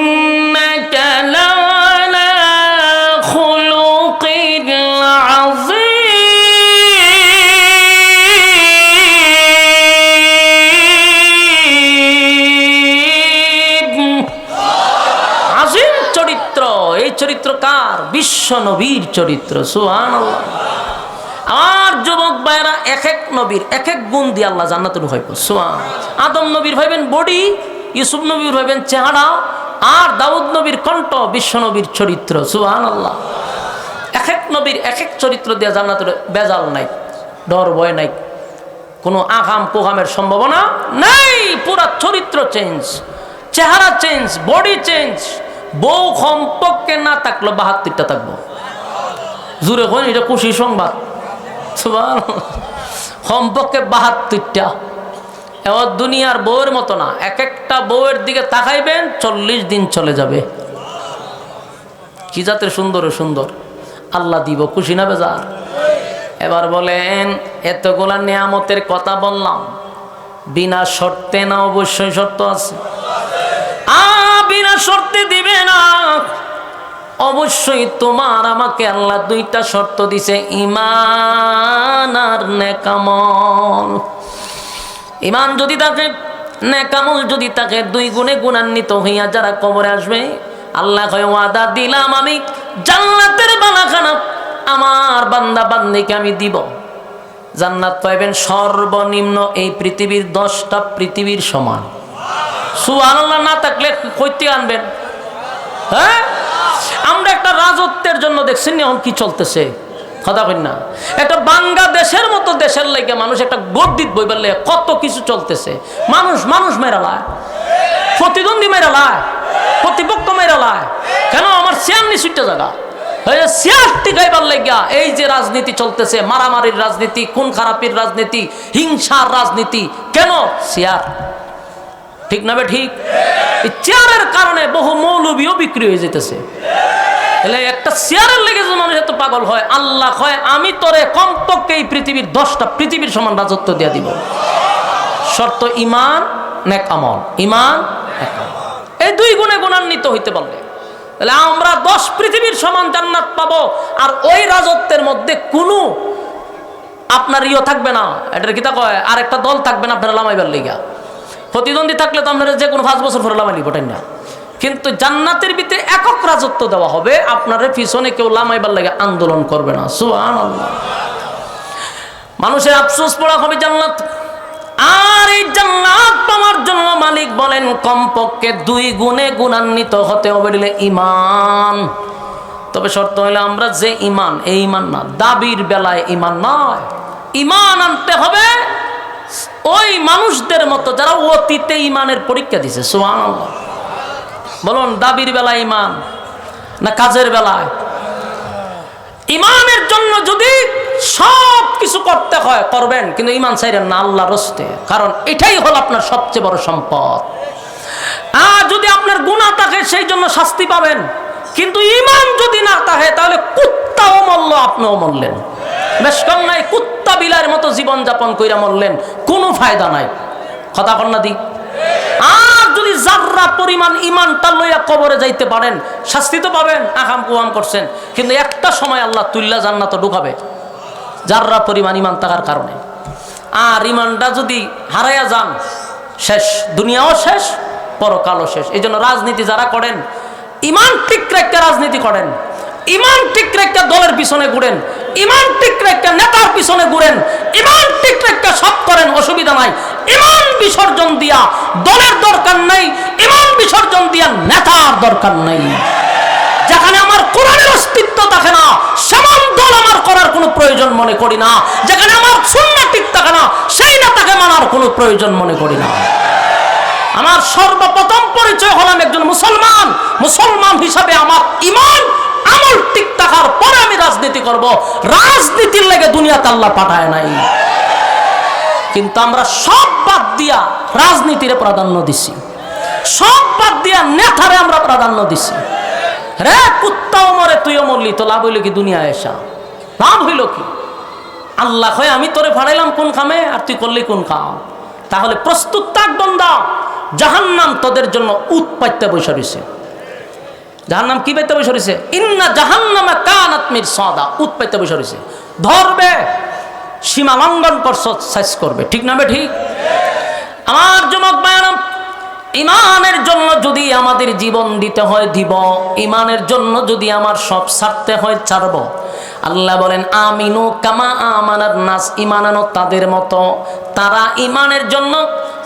লাআলা খুলুকিল আযীম চরিত্র। এই চরিত্র কার? বিশ্ব নবীর চরিত্র। সুবহানাল্লাহ। আর যুবক ভাইরা এক এক নবীর এক এক গুণ দিয়ে আল্লাহ জান্নাতে ঢুকাইব। সুবহানাল্লাহ। আদম নবীর ভাইবেন বডি, ইউসুফ নবীর ভাইবেন চেহারা, আর দাউদ নবীর কণ্ঠ, বিশ্ব নবীর চরিত্র। সুবহানাল্লাহ। এক এক নবীর এক এক চরিত্র দিয়ে জান্নাতে বেজাল নাই, ডর ভয় নাই, কোনো আগাম কোগামের সম্ভাবনা নাই। পুরা চরিত্র চেঞ্জ, চেহারা চেঞ্জ, বডি চেঞ্জ। বউ কমপক্ষে না থাকলো 72টা থাকবো। জুড়ে কোন এটা খুশি সংবাদ, সুবহানাল্লাহ। কমপক্ষে 72টা। এবার দুনিয়ার বউয়ের মতো না, এক একটা বউয়ের দিকে তাকাইবেন 40 দিন চলে যাবে। কি জাতের সুন্দর সুন্দর আল্লাহ দিব, খুশি না বেজার? এবার বলেন এতগুলা নিয়ামতের কথা বললাম, বিনা শর্তে না? অবশ্যই শর্ত আছে। বিনা শর্তে দিবে না, অবশ্যই তোমার আমাকে আল্লাহ 2টা শর্ত দিছে, ঈমান আর নেকামল। ঈমান যদি থাকে, নেকামল যদি থাকে, 2 গুণে গুণান্বিত হইয়া যারা কবরে আসবে, আল্লাহ কয় ওয়াদা দিলাম আমি জান্নাতের বালাখানা আমার বান্দা বান্দিকে আমি দিব। জান্নাত পাইবেন সর্বনিম্ন এই পৃথিবীর 10টা পৃথিবীর সমান। সুবহানাল্লাহ না থাকলে কইতে আনবেন? হ্যাঁ, আমরা একটা রাজত্বের জন্য দেখছেন এখন কি চলতেছে, কথা কই না? একটা বাংলাদেশের মতো দেশের লাগে মানুষ একটা গদ্দিত বইবার লাগে কত কিছু চলতেছে। মানুষ মেরা লায়, প্রতিদ্বন্দ্বী মেরা লায়, প্রতিপক্ষ মেরা লায়। কেন? আমার চেয়ার নিশ্চিত জায়গা চেয়ার টিকাইবার লাগিয়া এই যে রাজনীতি চলতেছে, মারামারির রাজনীতি, খুন খারাপির রাজনীতি, হিংসার রাজনীতি। কেন? চেয়ার। ঠিক না বে ঠিক? এই চেয়ারের কারণে বহু মৌলবীও বিক্রি হয়ে যেতেছে। তাহলে একটা চেয়ারের লেগে যে মানুষ এত পাগল হয়, আল্লাহ কয় আমি তোরে কমপক্ষে এই পৃথিবীর 10টা পৃথিবীর সমান রাজত্ব দিয়ে দিব। শর্ত ঈমান নেক আমল, ঈমান নেক আমল, এই 2 গুণে গুণান্বিত হইতে পারলে তাহলে আমরা 10 পৃথিবীর সমান জান্নাত পাবো। আর ওই রাজত্বের মধ্যে কোনো আপনার ইয়ে থাকবে না, এটার কিতা কয়, আর একটা দল থাকবে না আপনারা লামাইবার লিগা। প্রতিদ্বন্দ্বী থাকলে তো আপনারা যে কোনো 5 বছর পরে লামাইলি বটেন না, কিন্তু জান্নাতের ভিতরে একক রাজত্ব দেওয়া হবে, আপনার পিছনে কেউ লামাইবার লাগে আন্দোলন করবে না। সুবহানাল্লাহ। মানুষের আফসোস পড়া হবে জান্নাত। আর এই জান্নাত পাওয়ার জন্য মালিক বলেন কমপক্ষে 2 গুণে গুণান্বিত হতে হবে ঈমান। তবে শর্ত হইলে আমরা যে ঈমান, এই ঈমান না, দাবির বেলায় ঈমান নয়। ঈমান আনতে হবে ওই মানুষদের মতো যারা অতীতে ঈমানের পরীক্ষা দিছে। সুবহানাল্লাহ। বলুন দাবির বেলায় ঈমান না কাজের বেলায়? ঈমানের জন্য যদি সব কিছু করতে হয় করবেন, কিন্তু ঈমান ছাইরেন না আল্লাহর রাস্তে, কারণ এটাই হলো আপনার সবচেয়ে বড় সম্পদ। আর যদি আপনার গুনাহ থাকে সেই জন্য শাস্তি পাবেন, কিন্তু ঈমান যদি না থাকে তাহলে কুত্তাও মরল আপনিও মরলেন। বেশ কম নাই, কুত্তা বিলার মতো জীবন যাপন কইরা মরলেন, কোনো ফায়দা নাই। কথা কন না দি? আর যদি জাররা পরিমাণ ঈমানটা লইয়া কবরে যাইতে পারেন, শাস্তি তো পাবেন, আকাম কুয়াম করছেন, কিন্তু একটা সময় আল্লাহ তুল্লা জান্নাত ঢুকাবে জাররা পরিমাণ ঈমান থাকার কারণে। আর ঈমানটা যদি হারাইয়া যান, শেষ, দুনিয়াও শেষ, পরকালও শেষ। এই জন্য রাজনীতি যারা করেন, ঈমান ঠিক রেখে রাজনীতি করেন, ঈমান ঠিক রেখে দলের পিছনে ঘুরেন, ঈমান ঠিক রেখে নেতার পিছনে ঘুরেন, ঈমান ঠিক রেখে সব করেন, অসুবিধা নাই। ঈমান বিসর্জন দিয়া দলের দরকার নাই, ঈমান বিসর্জন দিয়া নেতার দরকার নাই। যেখানে আমার কোরআনের অস্তিত্ব থাকে না, সমান দল আমার করার কোনো প্রয়োজন মনে করি না। যেখানে আমার সুন্নাহ ঠিক থাকে না, সেই নেতাকে মানার কোনো প্রয়োজন মনে করি না। আমার সর্বপ্রথম পরিচয় হলাম একজন মুসলমান। মুসলমান হিসাবে আমার ঈমান আমল ঠিক থাকার পরে আমি রাজনীতি করব। রাজনীতির লেগে দুনিয়াতে আল্লাহ পাঠায় নাই, কিন্তু আমরা সব বাদ দিয়া রাজনীতিরে প্রাধান্য দিছি, সব বাদ দিয়া নেতারে আমরা প্রাধান্য দিছি। রে কুত্তাও মরে তুইও মরলি, তো লাভ হইল কি? দুনিয়ায় এসা লাভ হইল কি? আল্লাহ কয় আমি তোরে ফাড়াইলাম কোন কামে, আর তুই করলি কোন কাম? তাহলে প্রস্তুত থাক বান্দা, জাহান্নাম তোদের জন্য উৎপাইতে বসে রয়েছে। জাহান্নাম কি পাইতে বসে রয়েছে? ইন্না জাহান্নামা কানাত মিরসাদা, উৎপাইতে বসে রয়েছে। ধরবে, সীমা লঙ্ঘন করছো, শেষ করবে। ঠিক না বে ঠিক? আমার যুবক ভাইরা, ঈমানের জন্য যদি আমাদের জীবন দিতে হয় দিব, ঈমানের জন্য যদি আমার সব ছাড়তে হয় ছাড়ব। আল্লাহ বলেন আমিনু কামা আমানান নাস, ঈমান আনো তাদের মতো, তারা ঈমানের জন্য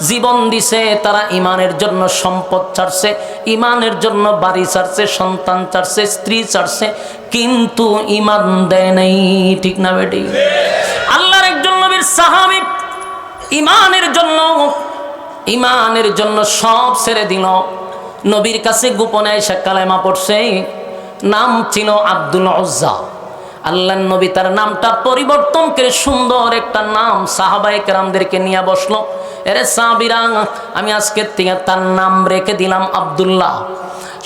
জীবন দিছে, তারা ঈমানের জন্য সম্পদ ছাড়ছে, ঈমানের জন্য বাড়ি ছাড়ছে, সন্তান ছাড়ছে, স্ত্রী ছাড়ছে, কিন্তু ঈমান দেয় নাই। ঠিক না বেটি? আল্লাহর একজন নবীর সাহাবী ঈমানের জন্য সব ছেড়ে দিল, নবীর কাছে গোপনে এসে কালেমা পড়ছে। নাম ছিল আব্দুল উজ্জা। আল্লাহর নবী তার নামটা পরিবর্তন করে সুন্দর একটা নাম সাহাবায়ে কেরামদেরকে নিয়ে বসলো, এরে সাহাবীরা আমি আজকের থেকে তার নাম রেখে দিলাম আব্দুল্লাহ।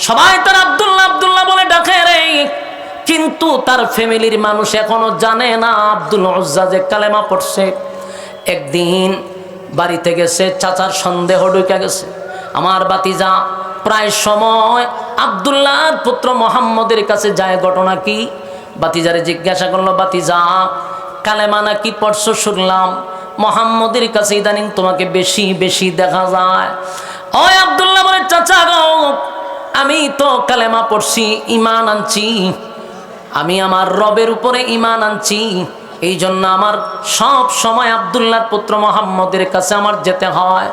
সবাই তার আব্দুল্লাহ আব্দুল্লাহ বলে ডাকে রে, কিন্তু তার ফ্যামিলির মানুষ এখনো জানে না আব্দুল উজ্জা যে কালেমা পড়ছে। একদিন বাড়িতে গেছে, চাচার সন্দেহ ঢুকে গেছে, আমার ভাতিজা প্রায় সময় আব্দুল্লাহর পুত্র মুহাম্মদের কাছে যায়, ঘটনা কি? ভাতিজারে জিজ্ঞাসা করলো, ভাতিজা কালেমা নাকি পড়ছো শুনলাম, মুহাম্মদের কাছে ইদানিং তোমাকে বেশি বেশি দেখা যায়। ওই আব্দুল্লাহ বলে, চাচা গো আমি তো কালেমা পড়ছি, ঈমান আনছি, আমি আমার রবের উপরে ঈমান আনছি, এই জন্য আমার সব সময় আব্দুল্লাহর পুত্র মুহাম্মদের কাছে আমার যেতে হয়।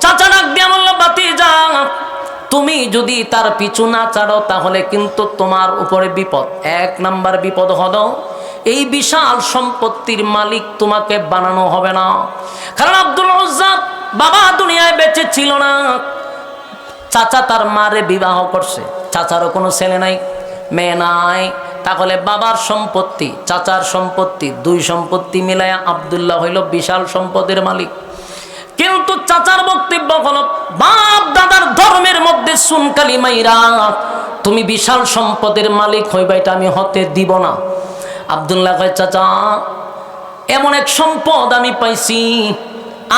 চাচা ডাক দিয়া বলল, ভাতিজা তুমি যদি তার পিছু না ছাড়ো তাহলে কিন্তু তোমার উপরে বিপদ। এক নাম্বার বিপদ হলো এই বিশাল সম্পত্তির মালিক তোমাকে বানানো হবে না। কারণ আব্দুল উজ্জা বাবা দুনিয়ায় বেঁচে ছিল না, চাচা তার মারে বিবাহ করছে, চাচারও কোনো ছেলে নাই মেয়ে নাই, তাহলে বাবার সম্পত্তি চাচার সম্পত্তি দুই সম্পত্তি মিলায়া আব্দুল্লাহ হইল বিশাল সম্পদের মালিক। কিন্তু চাচার বক্তব্য হলো, বাপ দাদার ধর্মের মধ্যে সুনকালি মাইরা তুমি বিশাল সম্পদের মালিক হইবা, এটা আমি হতে দিব না। আব্দুল্লাহ কয়, চাচা এমন এক সম্পদ আমি পাইছি,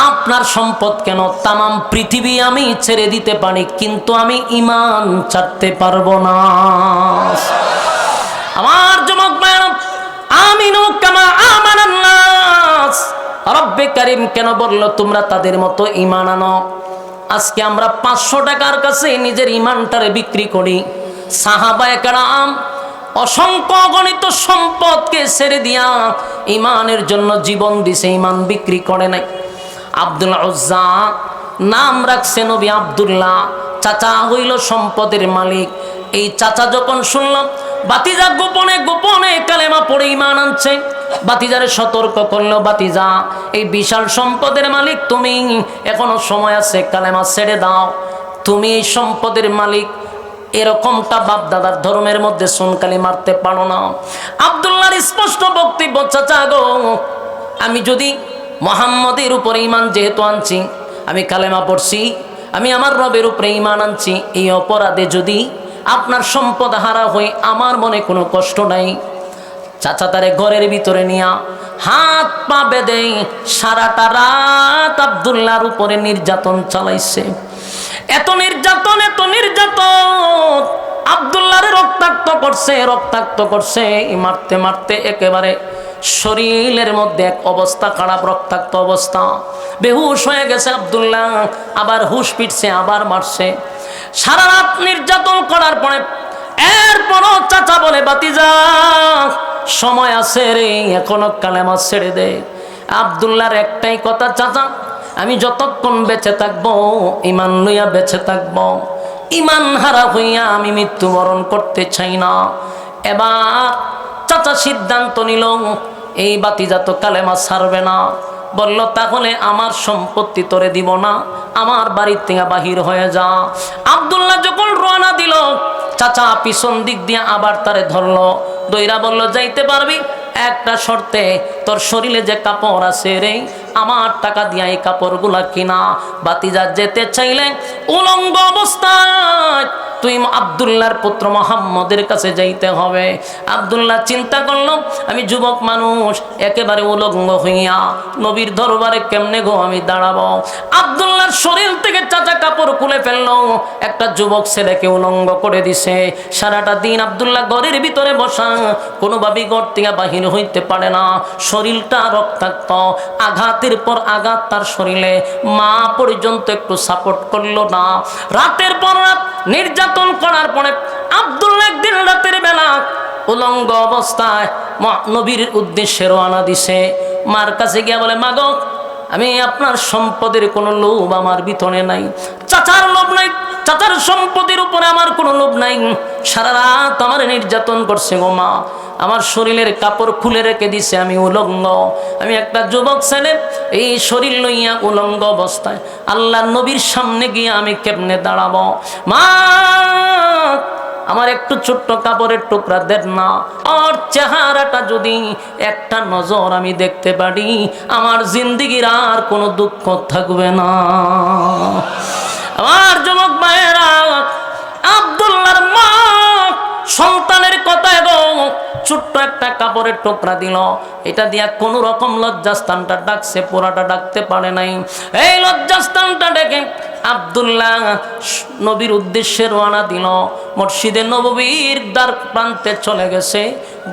আপনার সম্পদ কেন তামাম পৃথিবী আমি ছেড়ে দিতে পারি, কিন্তু আমি ঈমান ছাড়তে পারবো না। আমার যুবক ভাইরা, আমিনু কামা আমানান নাস, রব্বে কারীম কেন বললো তোমরা তাদের মতো ঈমান আনো? আজকে আমরা 500 টাকার কাছে নিজের ঈমানটারে বিক্রি করি। সাহাবায়ে কেরাম অসংখ্য অগণিত সম্পদকে ছেড়ে দিয়া ঈমানের জন্য জীবন দিছে, ঈমান বিক্রি করে নাই। আব্দুল উজ্জা নাম রাখছে নবী আব্দুল্লাহ, চাচা হইল সম্পদের মালিক। এই চাচা যখন শুনলাম ভাতিজা গোপনে গোপনে কালেমা পড়ে ঈমান আনছে, ভাতিজারে সতর্ক করলো, ভাতিজা এই বিশাল সম্পদের মালিক তুমি, এখনো সময় আছে, কালেমা ছেড়ে দাও, তুমি এই সম্পদের মালিক, এরকমটা বাপ দাদার ধর্মের মধ্যে সুনকালি মারতে পারো না। আব্দুল্লাহর স্পষ্ট বক্তব্য, চাচা গো আমি যদি মুহাম্মদের উপরে ঈমান যেহেতু আনছি, আমি কালেমা পড়ছি, আমি আমার রবের উপরে ঈমান আনছি, এই অপরাধে যদি আপনার সম্পদ হারা হই আমার মনে কোনো কষ্ট নাই। চাচা তারে ঘরের ভিতরে নিয়া হাত পা বেঁধে সারাটা রাত আব্দুল্লাহর উপরে নির্যাতন চালাইছে। এত নির্যাতন আব্দুল্লাহরে রক্তাক্ত করছে, মারতে মারতে একেবারে শরীরের মধ্যে এক অবস্থা খারাপ, রক্তাক্ত অবস্থা, বেহুশ হয়ে গেছে আব্দুল্লাহ, আবার হুশ ফিরছে, আবার মারছে। সারা রাত নির্যাতন করার পরে এরপরও চাচা বলে, ভাতিজা সময় আছে রে, এখনো কালেমা ছেড়ে দে। আব্দুল্লাহর একটাই কথা, চাচা আমি যতক্ষণ বেঁচে থাকবো ঈমান লইয়া বেঁচে থাকবো, ঈমান হারা হইয়া আমি মৃত্যুবরণ করতে চাই না। এবার চাচা সিদ্ধান্ত নিল এই ভাতিজা তো কালেমা ছাড়বে না, বলল তাহলে আমার সম্পত্তি তোরে দিব না, আমার বাড়ির থেকে বাহির হয়ে যা। আব্দুল্লাহ যখন রওনা দিল, চাচা পিছন দিক দিয়ে আবার তারে ধরলো, দইরা বলল যাইতে পারবি, একটা শর্তে, তোর শরীরে যে কাপড় আছে রে আমার টাকা দিয়া এই কাপড়গুলা কিনা। ভাতিজা যেতে চাইলে উলঙ্গ অবস্থায় তুই আব্দুল্লাহর পুত্র মুহাম্মদের কাছে যাইতে হবে। আব্দুল্লাহ চিন্তা করলো আমি যুবক মানুষ, একেবারে উলঙ্গ হইয়া নবীর দরবারে কেমনে গো আমি দাঁড়াবো। আব্দুল্লাহর শরীর থেকে চাচা কাপড় খুলে ফেললো, একটা যুবক ছেলেকে উলঙ্গ করে দিছে। সারাটা দিন আব্দুল্লাহ ঘরের ভিতরে বসা, কোনোভাবেই ঘর থেকে বাহির হইতে পারে না, শরীরটা রক্তাক্ত, আঘাতের পর আঘাত তার শরীরে, মা পর্যন্ত একটু সাপোর্ট করলো না। রাতের পর রাত নির্যাতন করার পরে আব্দুল্লাহ একদিন রাতের বেলা উলঙ্গ অবস্থায় নবীর উদ্দেশ্যে রওনা দিছে। মার কাছে গিয়া বলে, মা গো আমি আপনার সম্পদের কোনো লোভ আমার ভিতরে নাই, চাচার লোভ নাই, চাচার সম্পদের উপরে আমার কোনো লোভ নাই, সারা রাত আমার নির্যাতন করছে গো মা, আমার শরীরের কাপড় খুলে রেখে দিছে, আমি উলঙ্গ, আমি একটা যুবক ছেলে, এই শরীর লইয়া উলঙ্গ অবস্থায় আল্লাহ নবীর সামনে গিয়ে আমি কেমনে দাঁড়াবো। মা আমার একটু ছোট্ট কাপড়ের টুকরা দেন না, আর চেহারাটা যদি একটা নজর আমি দেখতে পারি, আমার জিন্দেগির আর কোনো দুঃখ থাকবে না। আমার যুবক ভাইয়েরা, আব্দুল্লাহর মা সন্তানের কথা এবং ছোট্ট একটা কাপড়ের টুকরা দিল, এটা দিয়া কোন রকম লজ্জাস্থানটা ডাকছে, পোড়াটা ডাকতে পারে নাই। এই লজ্জাস্থানটা ডেকে আব্দুল্লাহ নবীর উদ্দেশ্যে রওনা দিল। মসজিদে নববীর দ্বার প্রান্তে চলে গেছে।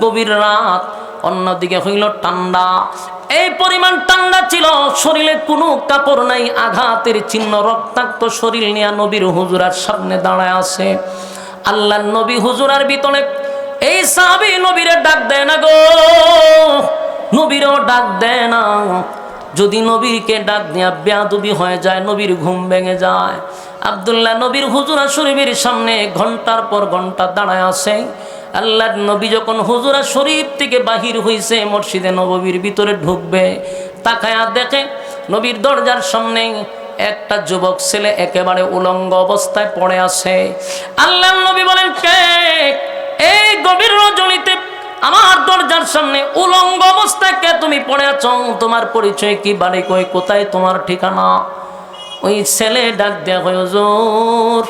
গভীর রাত, অন্যদিকে হইল ঠান্ডা। এই পরিমাণ ঠান্ডা ছিল, শরীরে কোনো কাপড় নাই, আঘাতের চিহ্ন, রক্তাক্ত শরীর নিয়ে নবীর হুজুরার সামনে দাঁড়ায় আছে। আল্লাহর নবী হুজুরার ভিতরে এই সাহাবী নবীরে ডাক দেয় না গো, নবীরও ডাক দেয় না। যদি নবীকে ডাক দেয়া বেয়াদবি হয়ে যায়, নবীর ঘুম ভেঙে যায়। আব্দুল্লাহ নবীর হুজুরা শরীফের সামনে ঘন্টার পর ঘন্টা দাঁড়ায় আছে। আল্লাহর নবী যখন হুজুরা শরীফ থেকে বাহির হইছে, মসজিদে নববীর ভিতরে ঢুকবে, তাকায়া দেখে নবীর দরজার সামনে একটা যুবক ছেলে একেবারে উলঙ্গ অবস্থায় পড়ে আছে। আল্লাহর নবী বলেন, কে এই গভীর রজনীতে আমার দরজার সামনে উলঙ্গ অবস্থায় কে তুমি পড়ে আছো? তোমার পরিচয় কি, বাড়ি কই, কোথায় তোমার ঠিকানা? ওই ছেলে ডাক দেয়া, হুজুর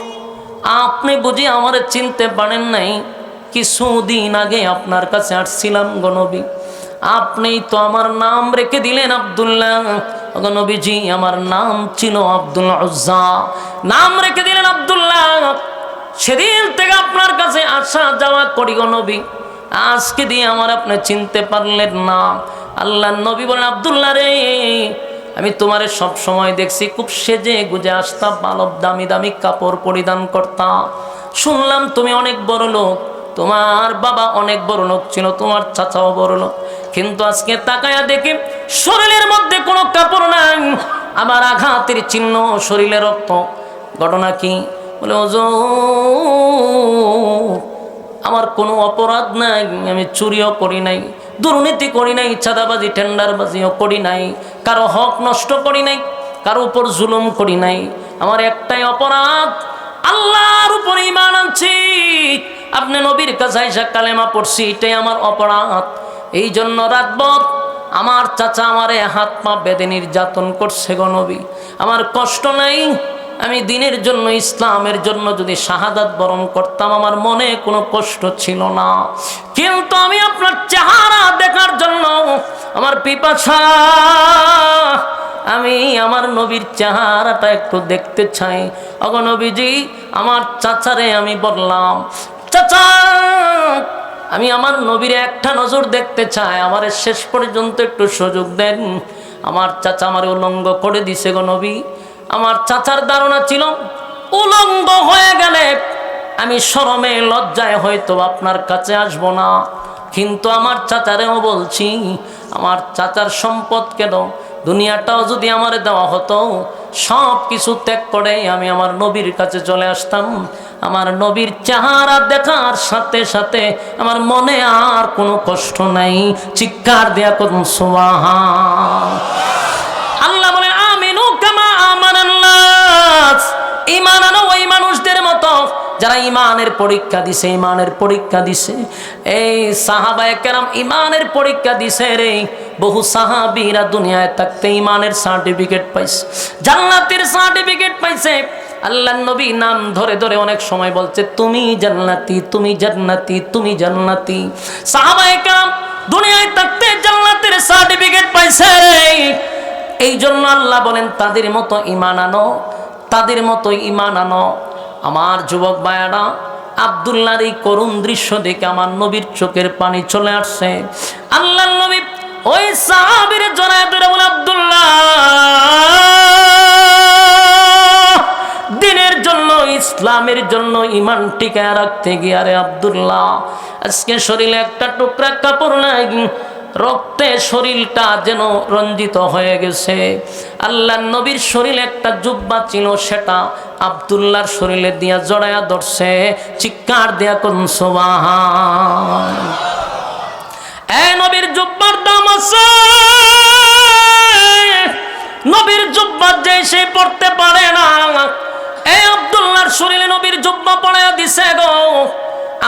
আপনি বুঝি আমার চিনতে পারেন নাই? কিছুদিন আগে আপনার কাছে আসছিলাম গো নবী, আপনি তো আমার নাম রেখে দিলেন আব্দুল্লাহ। গো নবীজি, আমার নাম ছিল আব্দুল উজ্জা, নাম রেখে দিলেন আব্দুল্লাহ। সেদিন থেকে আপনার কাছে আসা যাওয়া করি গো নবী, আজকে দিয়ে আমার আপনি চিনতে পারলেন না। আল্লাহ নবী বলেন, আব্দুল্লাহ রে, আমি তোমারে সব সময় দেখছি খুব সেজে গুজে আসতাম, ভালো দামি দামি কাপড় পরিধান করতাম। শুনলাম তুমি অনেক বড় লোক, তোমার বাবা অনেক বড় লোক ছিল, তোমার চাচাও বড় লোক, কিন্তু আজকে তাকায়া দেখি শরীরের মধ্যে কোনো কাপড় নাই, আমার আঘাতের চিহ্ন, শরীরে রক্ত। ঘটনা কি? বলে, আমার কোনো অপরাধ নাই, আমি চুরিও করি নাই, দুর্নীতি করি নাই, চাঁদাবাজি টেন্ডারবাজিও করি নাই, কারো হক নষ্ট করি নাই, কারো উপর জুলুম করি নাই। আমার একটাই অপরাধ, আল্লাহর উপর ঈমান আনছি, আপনি নবীর কাছে আইসা কালেমা পড়ছি, এটাই আমার অপরাধ। এই জন্য রাতভর আমার চাচা আমারে হাত পা বেঁধে নির্যাতন করছে গো নবী। আমার কষ্ট নাই, আমি দিনের জন্য, ইসলামের জন্য যদি শাহাদাত বরণ করতাম, আমার মনে কোনো কষ্ট ছিল না। কিন্তু আমি আপনার চেহারা দেখার জন্য আমার পিপাসা, আমি আমার নবীর চেহারাটা একটু দেখতে চাই। ওগো নবীজি, আমার চাচারে আমি বললাম, চাচা আমি আমার নবীর একটা নজর দেখতে চাই, আমার শেষ পর্যন্ত একটু সুযোগ দেন। আমার চাচা আমার উলঙ্গ করে দিছে গো নবী। আমার চাচার ধারণা ছিল উলঙ্গ হয়ে গেলে আমি শরমে লজ্জায় হয়তো আপনার কাছে আসবো না, কিন্তু আমার চাচারেও বলছি, আমার চাচার সম্পদ কেন, দুনিয়াটাও যদি আমার দেওয়া হতো, সব কিছু ত্যাগ করে আমি আমার নবীর কাছে চলে আসতাম। আমার নবীর চেহারা দেখার সাথে সাথে আমার মনে আর কোনো কষ্ট নাই। চিৎকার দেয়া করুন সুবহান আল্লাহ। বলেন, আমিনু কামা আমানান নাস, ঈমান আনো ওই মানুষদের মতো যারা ঈমানের পরীক্ষা দিছে, ঈমানের পরীক্ষা দিছে। এই সাহাবায়ে কেরাম ঈমানের পরীক্ষা দিছে রে। বহু সাহাবীরা দুনিয়ায় থাকতে ঈমানের সার্টিফিকেট পাইছে, জান্নাতের সার্টিফিকেট পাইছে। আল্লাহর নবী নাম ধরে ধরে অনেক সময় বলছে, তুমি জান্নাতি, তুমি জান্নাতি, তুমি জান্নাতি। সাহাবায়ে কেরাম দুনিয়ায় থাকতে জান্নাতের সার্টিফিকেট পাইছে। এই জন্য আল্লাহ বলেন, তাদের মতো ঈমান আনো, তাদের মতো ঈমান আনো। আমার যুবক ভাইয়েরা, আব্দুল্লাহর এই করুণ দৃশ্য দেখে আমার নবীর চোখের পানি চলে আসছে। আল্লাহর নবী ওই সাহাবীর জড়ায় ধরে বলে, আব্দুল্লাহ, দিনের জন্য, ইসলামের জন্য ঈমান টিকায় রাখতে গিয়ে, আরে আব্দুল্লাহ, আজকে শরীরে একটা টুকরা কাপড় নাই, রক্তে শরীরটা যেন রঞ্জিত হয়ে গেছে। আল্লাহর নবীর শরীরে একটা জুব্বা ছিল, সেটা আব্দুল্লাহর শরীরে দিয়া জড়ায়া ধরছে। চিৎকার দেয়া কোন সুবহান। এই নবীর জুব্বার দাম আছে, নবীর জুব্বা যে সে পড়তে পারে না, এই আব্দুল্লাহর শরীরে নবীর জুব্বা পড়ায়া দিছে গো।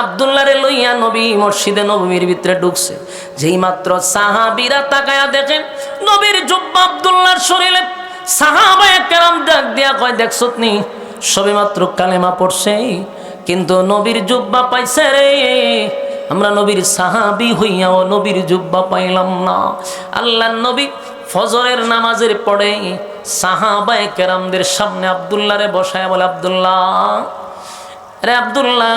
আব্দুল্লাহরে লইয়া নবী মসজিদে নববীর ভিতরে ঢুকছে। যেই মাত্র সাহাবীরা তাকায়া দেখেন নবীর জুব্বা আব্দুল্লাহর শরীরে। সাহাবায়ে কেরাম ডাক দিয়া কয়, দেখছত নি সবে মাত্র কালেমা পড়ছে, কিন্তু নবীর জুব্বা পাইছে রে। আমরা নবীর সাহাবী হইয়াও নবীর জুব্বা পাইলাম না। আল্লাহর নবী ফজরের নামাজের পরে সাহাবায়ে কেরামদের সামনে আব্দুল্লাহরে বসায় বলে, আব্দুল্লাহ রে আব্দুল্লাহ,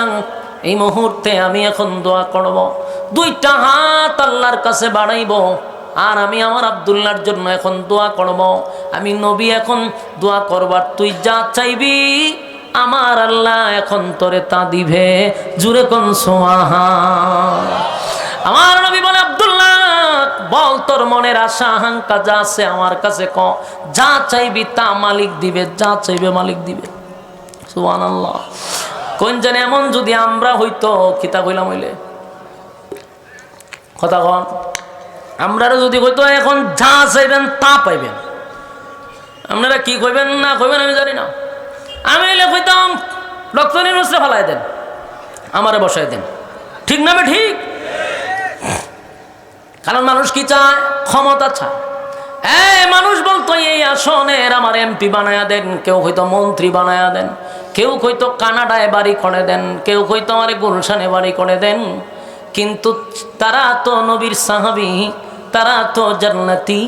এই মুহূর্তে আমি এখন দোয়া করব, দুইটা হাত আল্লাহর কাছে বাড়াইব, আর আমি আমার আব্দুল্লাহর জন্য এখন দোয়া করব। আমি নবী এখন দোয়া করবার, তুই যা চাইবি আমার আল্লাহ এখন তোরে তা দিবে। জুরে কোন সুবহান। আমার নবী বলে, আব্দুল্লাহ বল তোর মনের আশা আকাঙ্ক্ষা যা আছে আমার কাছে ক, যা চাইবি তা মালিক দিবে, যা চাইবে মালিক দিবে। সুবহানাল্লাহ। কোন জানে এমন যদি আমরা হইতো কিতা কইলাম হইলে কথা কন, আমরা যদি হইতো এখন যা চাইবেন তা পাইবেন। আপনারা কি কইবেন না কইবেন আমি জানি না। আমি এলে কইতাম ডক্টর ইউনূসে ফেলাই দেন, আমারে বসাই দেন, ঠিক না? ঠিক। কারণ মানুষ কি চায়? ক্ষমতা চায়। মানুষ বলতো এই আসনের আমার এমপি বানায়া দেন, কেউ হয়তো মন্ত্রী বানায়া দেন, কেউ হয়তো কানাডায় বাড়ি করে দেন, কেউ হয়তো আমার গুলশানে বাড়ি করে দেন। কিন্তু তারা তো নবীর সাহাবী, তারা তো জান্নাতি।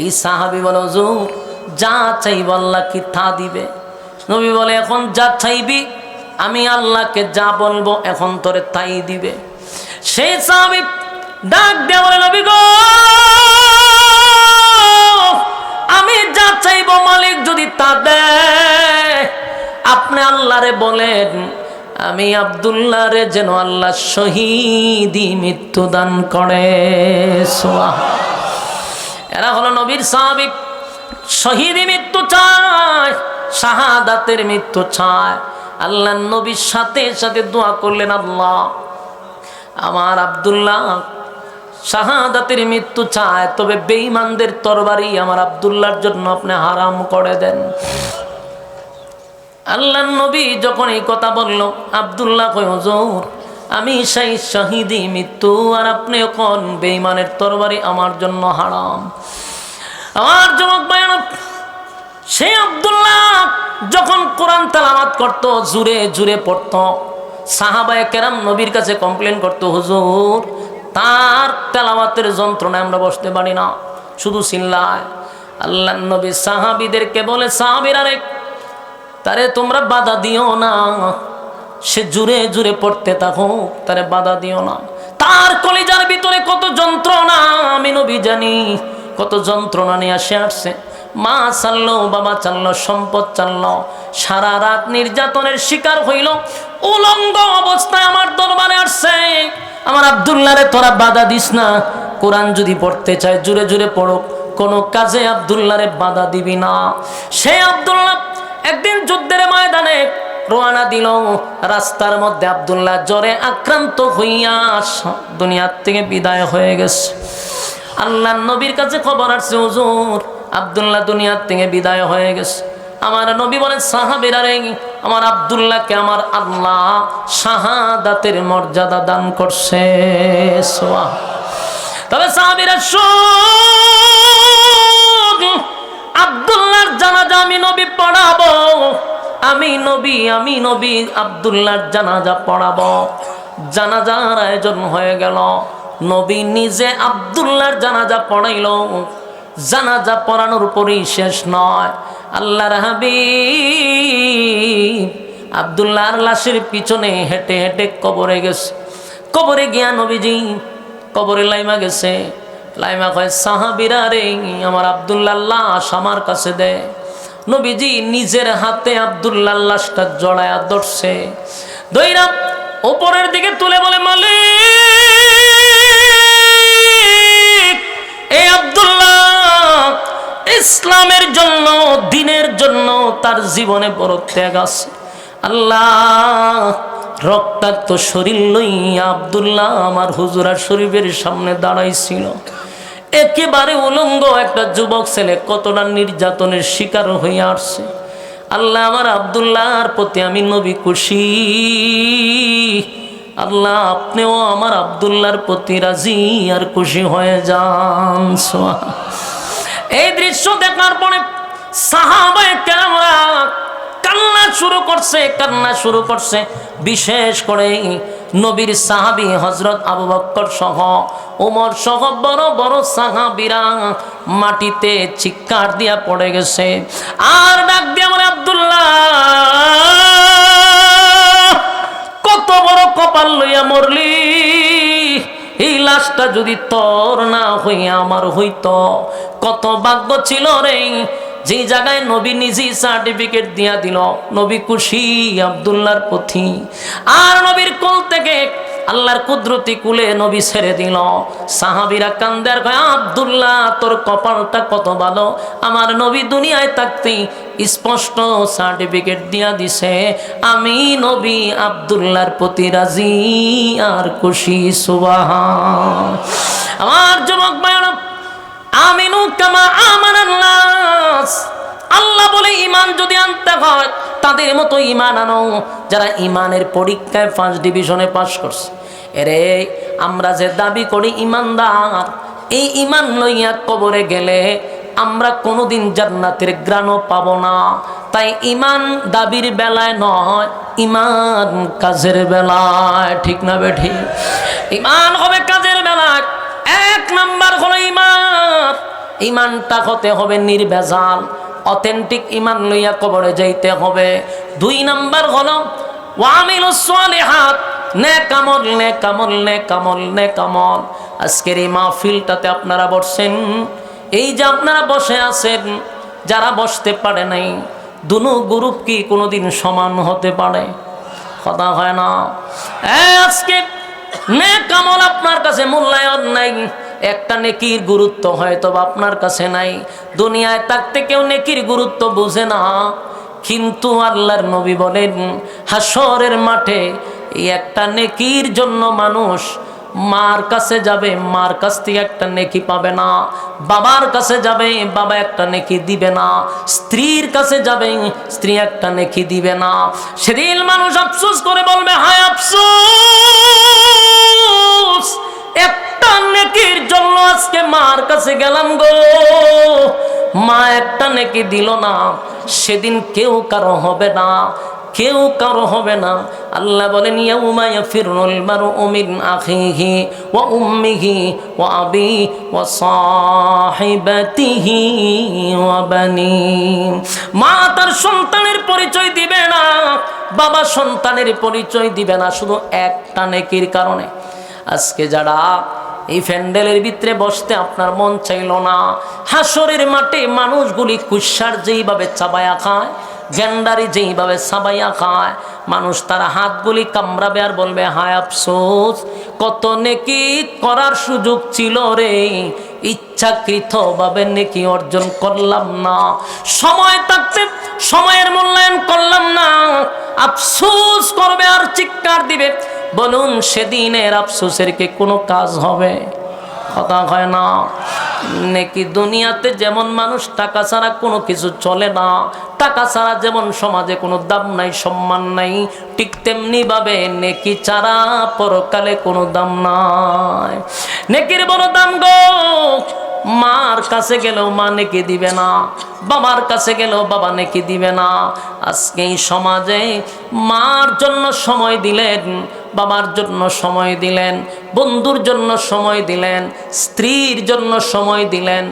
এই সাহাবী বলে, হুজুর যা চাইব আল্লাহ কি তা দিবে। নবী বলে, এখন যা চাইবি আমি আল্লাহকে যা বলবো এখন তোরে তাই দিবে। সেই সাহাবী ডাক দিয়ে বলে, নবী গো, আমি যা চাইবো মালিক যদি তা দেয়, আপনি আল্লাহরে বলেন আমি আব্দুল্লাহরে যেন আল্লাহ শহীদি মৃত্যু দান করে। এরা হলো নবীর সাহাবী, শহীদি মৃত্যু চায়, শাহাদাতের মৃত্যু চায়। আল্লাহ নবীর সাথে সাথে দোয়া করলেন, আল্লাহ আমার আব্দুল্লাহ শাহাদাতের মৃত্যু চায়, তবে বেঈমানদের তরবারি আমার আব্দুল্লাহর জন্য আপনি হারাম করে দেন। আল্লাহ নবী যখন এই কথা বলল, আব্দুল্লাহ কয়, হুজুর আমি সেই শহীদি মৃত্যু, আর আপনি কোন বেঈমানের তরবারি আমার জন্য হারাম। আমার যুবক ভাইরা, সেই আব্দুল্লাহ যখন কোরআন তেলাওয়াত করত, জুরে জুরে পড়ত, সাহাবায়ে কেরাম নবীর কাছে কমপ্লেন করত, হুজুর তার তেলাওয়াতের যন্ত্রণায় আমরা বসতে পারি না, শুধু চিল্লায়। আল্লাহ নবী সাহাবীদেরকে বলে, সাহাবীরা রে, তারে তোমরা বাধা দিও না, সে জুরে জুরে পড়তে থাকো, তারে বাধা দিও না। তার কলিজার ভিতরে কত যন্ত্রণা আমি নবী জানি, কত যন্ত্রণা নিয়ে আসছে। মা চাললো, বাবা চাললো, সম্পদ চাললো, সারা রাত নির্যাতনের শিকার হইল, উলঙ্গ অবস্থায় আমার দরবারে আসছে। আমার আব্দুল্লাহরে তোরা বাধা দিস না, কোরআন যদি পড়তে চায় জুরে জুরে পড়ো, কোনো কাজে আব্দুল্লাহরে বাধা দিবি না। সে আব্দুল্লাহ একদিন যুদ্ধের ময়দানে রওনা দিল, রাস্তার মধ্যে আব্দুল্লাহ জ্বরে আক্রান্ত হইয়া দুনিয়ার থেকে বিদায় হয়ে গেছে। আল্লাহ নবীর কাছে খবর আসছে, হুজুর আব্দুল্লাহ দুনিয়ার থেকে বিদায় হয়ে গেছে। আমার নবী বলেন, সাহাবীরা রে, আমার আব্দুল্লাহকে আমার আল্লাহ শাহাদাতের মর্যাদা দান করছে। তবে সাহাবীরা শুন, আব্দুল্লাহর জানাজা আমি নবী পড়াবো, আমি নবী আব্দুল্লাহর জানাজা পড়াবো। জানাজার আয়োজন হয়ে গেল, নবী নিজে আব্দুল্লাহর জানাজা পড়াইল। জানাজা পড়ানোর পরই শেষ নয়, আল্লাহর হাবিব আব্দুল্লাহর লাশের পিছনে হেঁটে হেঁটে কবরে গেছে। কবরে গিয়া নবীজি কবরে লাইমা গেছে। লাইমা কয়, সাহাবীরা রে, আমার আব্দুল্লাহর লাশ আমার কাছে দে। নবীজি নিজের হাতে আব্দুল্লাহর লাশটা জড়ায়া ধরছে, দইরা উপরের দিকে তুলে বলে, মালিক এই আব্দুল্লাহ ইসলামের জন্য, দ্বীনের জন্য তার জীবনে বড় ত্যাগ আছে। আল্লাহ রক্তাক্ত শরীর লইয়া আব্দুল্লাহ আমার হুজুরার শরীফের সামনে দাঁড়াইছিল। একেবারে উলঙ্গ একটা যুবক ছেলে কতটা নির্যাতনের শিকার হইয়া আসছে। আল্লাহ আমার আব্দুল্লাহর প্রতি আমি নবী খুশি, আল্লাহ আপনিও আমার আব্দুল্লাহর প্রতি রাজি আর খুশি হয়ে যান। এই দৃশ্য দেখার পরে সাহাবায়ে কেরামরা কান্না শুরু করছে। বিশেষ করে নবীর সাহাবী হযরত আবু বকর সহ ওমর সহ বড় বড় সাহাবীরা মাটিতে চিৎকার দিয়া পড়ে গেছে আর ডাক দিয়া বলে, আব্দুল্লাহ কত বড় কপাল লইয়া মরলি, এই লাশটা যদি তোর না হইয়া আমার হইতো, কত ভাগ্য ছিল রে। যে জায়গায় নবী নিজে সার্টিফিকেট দিয়া দিল, নবী খুশি আব্দুল্লাহর প্রতি। আর নবীর কোল থেকে আল্লাহর কুদরতি কুলে নবী ছেড়ে দিল। সাহাবীরা কান্দে আর কয়, আব্দুল্লাহ তোর কপালটা কত ভালো, আমার নবী দুনিয়ায় থাকতেই স্পষ্ট সার্টিফিকেট দিয়া দিছে, আমি নবী আব্দুল্লাহর প্রতি রাজি আর খুশি। সুবহান। আমার যুবক ভাইরা, আমিনু কামা আমানান নাস। আল্লাহ বলে ঈমান যদি আনতে হয় তাদের মতো ঈমান আনো যারা ঈমানের পরীক্ষায় ফার্স্ট ডিভিশনে পাস করছে। এরে আমরা যে দাবি করি ঈমানদার, এই ঈমান লইয়া কবরে গেলে আমরা কোনোদিন জান্নাতের গ্রাণও পাবো না। তাই ঈমান দাবির বেলায় নয়, ঈমান কাজের বেলায়। ঠিক না বেঠিক? ঈমান হবে কাজের বেলায়। এক নাম্বার হলো ঈমান। ঈমানটা হতে হবে নির্ভেজাল, অথেন্টিক ঈমান লইয়া কবরে যাইতে হবে। দুই নাম্বার হলো ওয়ামিলুস সালিহাত, নেক আমল, নেক আমল, নেক আমল, নেক আমল। আজকের এই মাহফিলটাতে আপনারা বসছেন, এই যে আপনারা বসে আছেন, যারা বসতে পারে নাই, দুনো গ্রুপ কি কোনোদিন সমান হতে পারে? কথা হয় না। আজকে নেক আমল আপনার কাছে মূল্যায়ন নাই, একটা নেকির গুরুত্ব হয়তো আপনার কাছে নাই। দুনিয়ায় থাকতে কেউ নেকির গুরুত্ব বুঝে না, কিন্তু আল্লাহর নবী বলেন হাসরের মাঠে এই একটা নেকির জন্য মানুষ মার কাছে যাবে, মার কাছ থেকে একটা নেকি পাবে না। বাবার কাছে যাবে, বাবা একটা নেকি দিবে না। স্ত্রীর কাছে যাবে, স্ত্রী একটা নেকি দিবে না। সেদিন মানুষ আফসোস করে বলবে, হায় আফসোস, একটা নেকির জন্য আজকে মার কাছে গেলাম গো, মা একটা নেকি দিল না। সেদিন কেউ কারো হবে না, কেউ কারো হবে না। আল্লাহ বলেন, ইয়াউমা ইয়াফিরুল মারউ মিন আখিহি ওয়া উম্মিহি ওয়া আবি ওয়া সাহিবাতিহি ওয়া বানি। মা তার সন্তানের পরিচয় দিবে না, বাবা সন্তানের পরিচয় দিবে না, শুধু একটা নেকির কারণে। আজকে যারা এই প্যান্ডেলের ভিতরে বসতে আপনার মন চাইল না, হাসরের মাঠে মানুষগুলি কুশার যেইভাবে চাবায়া খায়, গেন্ডারি যেইভাবে চাবাইয়া খায়, মানুষ তারা হাতগুলি কামড়াবে আর বলবে, হায় আফসোস, কত নেকি করার সুযোগ ছিল রে, ইচ্ছাকৃতভাবে নেকি অর্জন করলাম না, সময় থাকতে সময়ের মূল্যায়ন করলাম না। আফসোস করবে আর চিৎকার দিবে। বলুন সেদিনের আফসোসের কি কোনো কাজ হবে? কথা হয় না। নেকি দুনিয়াতে যেমন মানুষ টাকা ছাড়া কোনো কিছু চলে না, টাকা ছাড়া যেমন সমাজে কোনো দাম নাই, সম্মান নাই, ঠিক তেমনি ভাবে নেকি ছাড়া পরকালে কোনো দাম নাই। নেকির বড় দাম গো। মার কাছে গেলেও মা নেকি দিবে না, বাবার কাছে গেলেও বাবা নেকি দিবে না। আজকে এই সমাজে মার জন্য সময় দিলেন, বাবার জন্য সময় দিলেন, বন্ধুর জন্য সময় দিলেন, স্ত্রীর জন্য সময় দিলেন,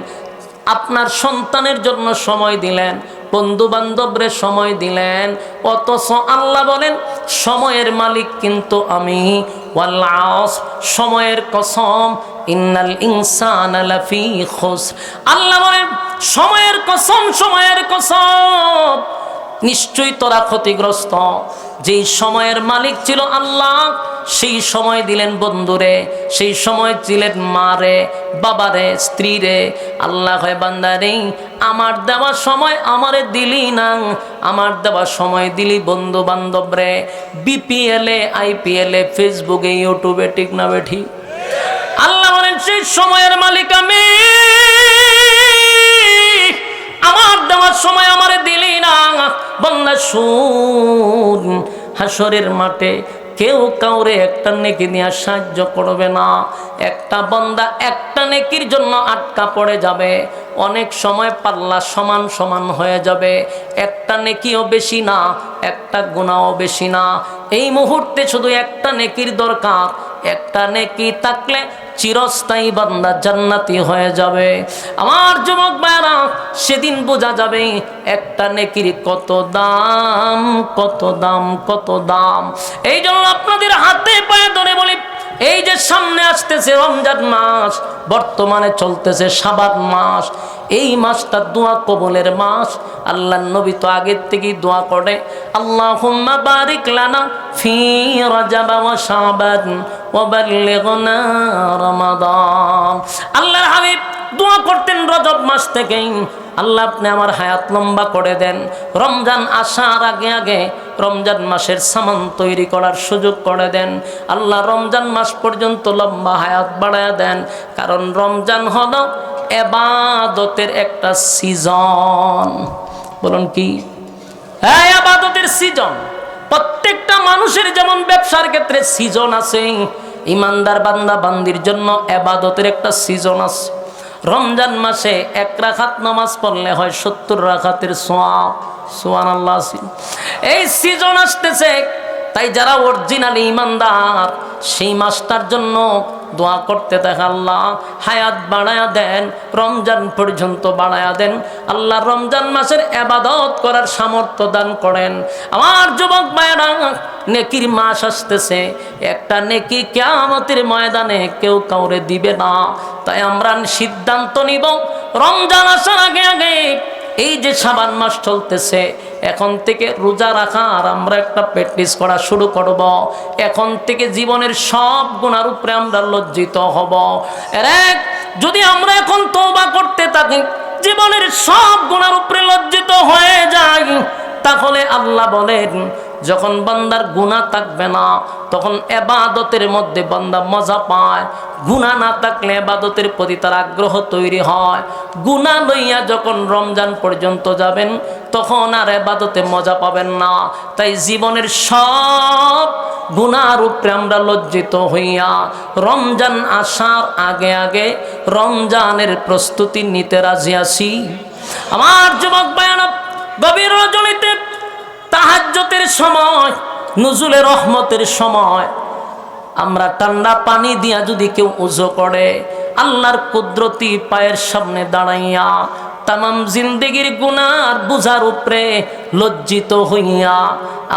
আপনার সন্তানের জন্য সময় দিলেন, বন্ধু বান্ধবরে সময় দিলেন, অথচ আল্লাহ বলেন সময়ের মালিক কিন্তু আমি। ওয়াল আসর, সময়ের কসম, ইন্নাল ইনসানা লাফি খুসর। আল্লাহ বলেন সময়ের কসম, সময়ের কসম, নিশ্চয়ই তোরা ক্ষতিগ্রস্ত। যেই সময়ের মালিক ছিল আল্লাহ, সেই সময় দিলেন বন্ধুরে, সেই সময় দিলেন মারে, বাবারে, স্ত্রীরে। আল্লাহ হয় বান্দারে, আমার দেওয়া সময় আমারে দিলি না, আমার দেওয়া সময় দিলি বন্ধু বান্ধবরে, বিপিএলে, আইপিএলে, ফেসবুকে, ইউটিউবে। ঠিক না বেঠি? আল্লাহ বলেন সেই সময়ের মালিক আমি, আমার দেওয়ার সময় আমারে দিলি না। বান্দা শুন, হাসরের মাঠে কেউ কাউরে একটা নেকি নিয়ে সাহায্য করবে না। একটা বান্দা একটা নেকির জন্য আটকা পড়ে যাবে, অনেক সময় পাল্লা সমান সমান হয়ে যাবে। একটা নেকিও বেশি না, একটা গুনাহও বেশি না। এই মুহূর্তে শুধু একটা নেকির দরকার। একটা নেকি থাকলে চিরস্থায়ী বান্দা জান্নাতি হয়ে যাবে। আমার যুবক ভাইরা, সেদিন বোঝা যাবে একটা নেকির কত দাম, কত দাম, কত দাম। এই জন্য আপনাদের হাতে পায়ে ধরে বলি, এই যে সামনে আসতেছে রমজান মাস, বর্তমানে চলতেছে শাবান মাস, এই মাসটা দোয়া কবুলের মাস। আল্লাহর নবী তো আগের থেকেই দোয়া করে, আল্লাহুম্মা বারিক লানা ফি রজব ওয়া শাবান ওয়া বাল্লিগনা রমাদান। আল্লাহর হাবিব দোয়া করতেন রজব মাস থেকেই, আল্লাহ আপনি আমার হায়াত লম্বা করে দেন। রমজান আসার আগে আগে রমজান মাসের সামান তৈরি করার সুযোগ করে দেন। আল্লাহ রমজান মাস পর্যন্ত লম্বা হায়াত বাড়ায় দেন। কারণ রমজান হলো ইবাদতের একটা সিজন। বলুন কি? হ্যাঁ, ইবাদতের সিজন। প্রত্যেকটা মানুষের যেমন ব্যবসার ক্ষেত্রে সিজন আছে, ইমানদার বান্দা বান্দির জন্য ইবাদতের একটা সিজন আছে। রমজান মাসে 1 রাকাত নামাজ পড়লে হয় 70 রাকাতের সওয়াব। সুবহানাল্লাহ। এই সিজন আসতেছে, তাই যারা অরিজিনালি ইমানদার সেই মাসটার জন্য দোয়া করতে থাকে, আল্লাহ হায়াত বাড়ায়া দেন, রমজান পর্যন্ত বাড়ায়া দেন। আল্লাহ রমজান মাসের ইবাদত করার সামর্থ্য দান করেন। আমার যুবক ভাইরা, নেকির মাস আসতেছে। একটা নেকি কিয়ামতের ময়দানে কেউ কাউরে দিবে না। তাই আমরা সিদ্ধান্ত নিব, রমজান আসার আগে আগে এই যে শাবান মাস চলতেছে, এখন থেকে রোজা রাখা আর আমরা একটা প্র্যাকটিস করা শুরু করব। এখন থেকে জীবনের সব গুনার উপরে আমরা লজ্জিত হব। যদি আমরা এখন তওবা করতে থাকি, জীবনের সব গুনার উপরে লজ্জিত হয়ে যাই, তাহলে আল্লাহ বলেন যখন বান্দার গুনাহ থাকবে না তখন ইবাদতের মধ্যে বান্দা মজা পায়। গুনাহ না থাকলে ইবাদতের প্রতি তার আগ্রহ তৈরি হয়। গুনাহ লইয়া যখন রমজান পর্যন্ত যাবেন তখন আর ইবাদতে মজা পাবেন না। তাই জীবনের সব গুনার উপরে আমরা লজ্জিত হইয়া রমজান আসার আগে আগে রমজানের প্রস্তুতি নিতে রাজি আছি। আমার যুবক ভাইরা, গভীর রজনীতে তাহাজ্জুদের সময়, নুজুলে রহমতের সময় আমরা ঠান্ডা পানি দিয়া যদি কেউ ওযু করে, আল্লাহর কুদরতি পায়ের সামনে দাঁড়াইয়া তামাম জিন্দেগির গুনার বুঝার উপরে লজ্জিত হইয়া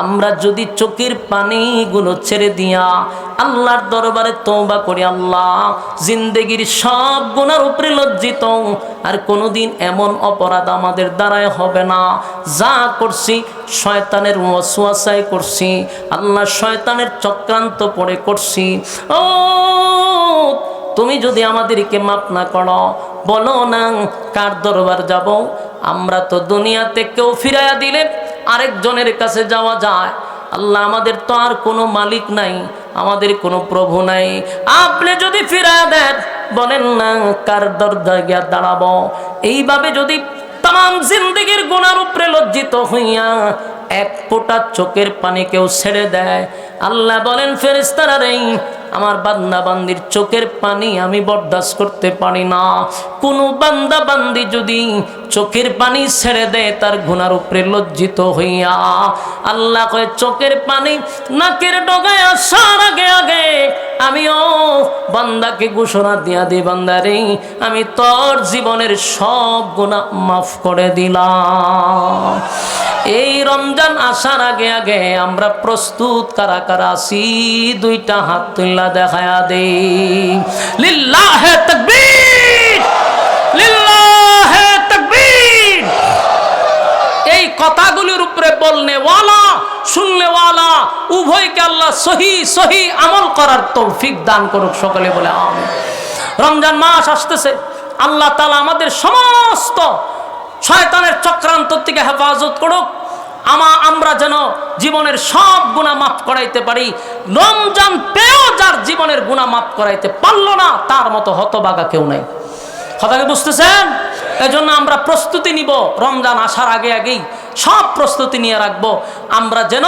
আমরা যদি চোখের পানিগুলো ছেড়ে দিয়া আল্লাহর দরবারে তওবা করি, আল্লাহ জিন্দেগির সব গুনার উপরে লজ্জিত, আর কোনোদিন এমন অপরাধ আমাদের দ্বারাই হবে না যা করছি শয়তানের ওয়াসওয়াসায় করছি, আল্লাহ শয়তানের চক্রান্ত পড়ে করছি। ও তুমি যদি আমাদেরকে মাফ না করো, বলো না কার দরবার যাব? আমরা তো দুনিয়াতে কেউ ফিরাইয়া দিলে আরেকজনের কাছে যাওয়া যায়। আল্লাহ আমাদের তো আর কোনো মালিক নাই, আমাদের কোনো প্রভু নাই। আপনি যদি ফিরাইয়া দেন, বলেন না কার দরজায় গিয়া দাঁড়াবো? এইভাবে যদি তাম জিন্দেগির গুনার উপরে লজ্জিত হইয়া এক ফোঁটা চোখের পানি কেউ ছেড়ে দেয়, আল্লাহ বলেন ফেরেশতারা রে, আমার বান্দা বান্দির চোখের পানি আমি বরদাস্ত করতে পারি না। কোনো বান্দা বান্দি যদি চোখের পানি ছেড়ে দেয় তার গুনার উপরে লজ্জিত হইয়া, আল্লাহ কয় চোখের পানি নাকের ডগায় আসার আগে আগে আমিও বান্দাকে ঘোষণা দিয়া দিই, বান্দারে আমি তোর জীবনের সব গুনাহ মাফ করে দিলাম। এই রমজান আসার আগে আগে আমরা প্রস্তুত কারা কারা আছি? দুইটা হাত তুল্লা দেখায়া দেই। লিল্লাহে তাকবীর, লিল্লাহে তাকবীর। এই কথাগুলির উপরে বলনে ওয়ালা শুনলে ওয়ালা উভয়কে আল্লাহ সহি সহি আমল করার তৌফিক দান করুক। সকলে বলে আমিন। রমজান মাস আসতেছে, আল্লাহ তাআলা আমাদের সমস্ত শয়তানের চক্রান্ত থেকে হেফাজত করুক। আমরা যেন জীবনের সব গুনাহ মাফ করাইতে পারি। রমজান পেয়েও যার জীবনের গুনাহ মাফ করাইতে পারলো না, তার মতো হতভাগা কেউ নাই। কথাকে বুঝতেছেন? এজন্য আমরা প্রস্তুতি নিব, রমজান আসার আগে আগেই সব প্রস্তুতি নিয়ে রাখবো, আমরা যেন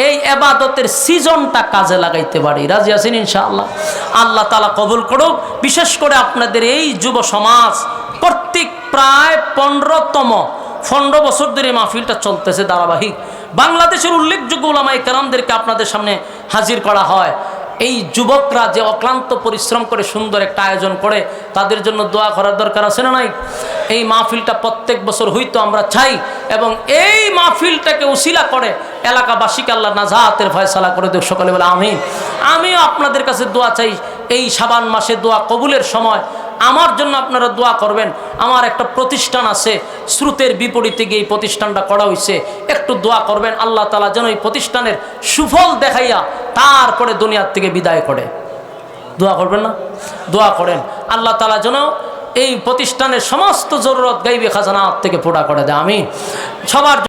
এই ইবাদতের সিজনটা কাজে লাগাইতে পারি। রাজি আছেন ইনশাআল্লাহ? আল্লাহ তাআলা কবুল করুক। বিশেষ করে আপনাদের এই যুব সমাজ কর্তৃক প্রায় 15 বছর ধরে মাহফিলটা চলতেছে ধারাবাহিক। বাংলাদেশের উল্লেখযোগ্য উলামায়ে কেরামদেরকে আপনাদের সামনে হাজির করা হয়। এই যুবকরা যে অক্লান্ত পরিশ্রম করে সুন্দর একটা আয়োজন করে, তাদের জন্য দোয়া করার দরকার আছে না নাই? এই মাহফিলটা প্রত্যেক বছর হইতো আমরা চাই, এবং এই মাহফিলটাকে উসিলা করে এলাকাবাসীকে আল্লাহ নাজাতের ফয়সালা করে দেব। সকলে বলে আমিন। আমিও আপনাদের কাছে দোয়া চাই, এই শাবান মাসে দোয়া কবুলের সময় আমার জন্য আপনারা দোয়া করবেন। আমার একটা প্রতিষ্ঠান আছে, স্রোতের বিপরীতে গিয়ে এই প্রতিষ্ঠানটা করা হয়েছে, একটু দোয়া করবেন আল্লাহ তাআলা যেন এই প্রতিষ্ঠানের সুফল দেখাইয়া তারপরে দুনিয়ার থেকে বিদায় করে। দোয়া করবেন না? দোয়া করেন আল্লাহ তাআলা যেন এই প্রতিষ্ঠানের সমস্ত জরুরত গাইবে খাজানা থেকে পুরা করে দেয়। আমিন। সবার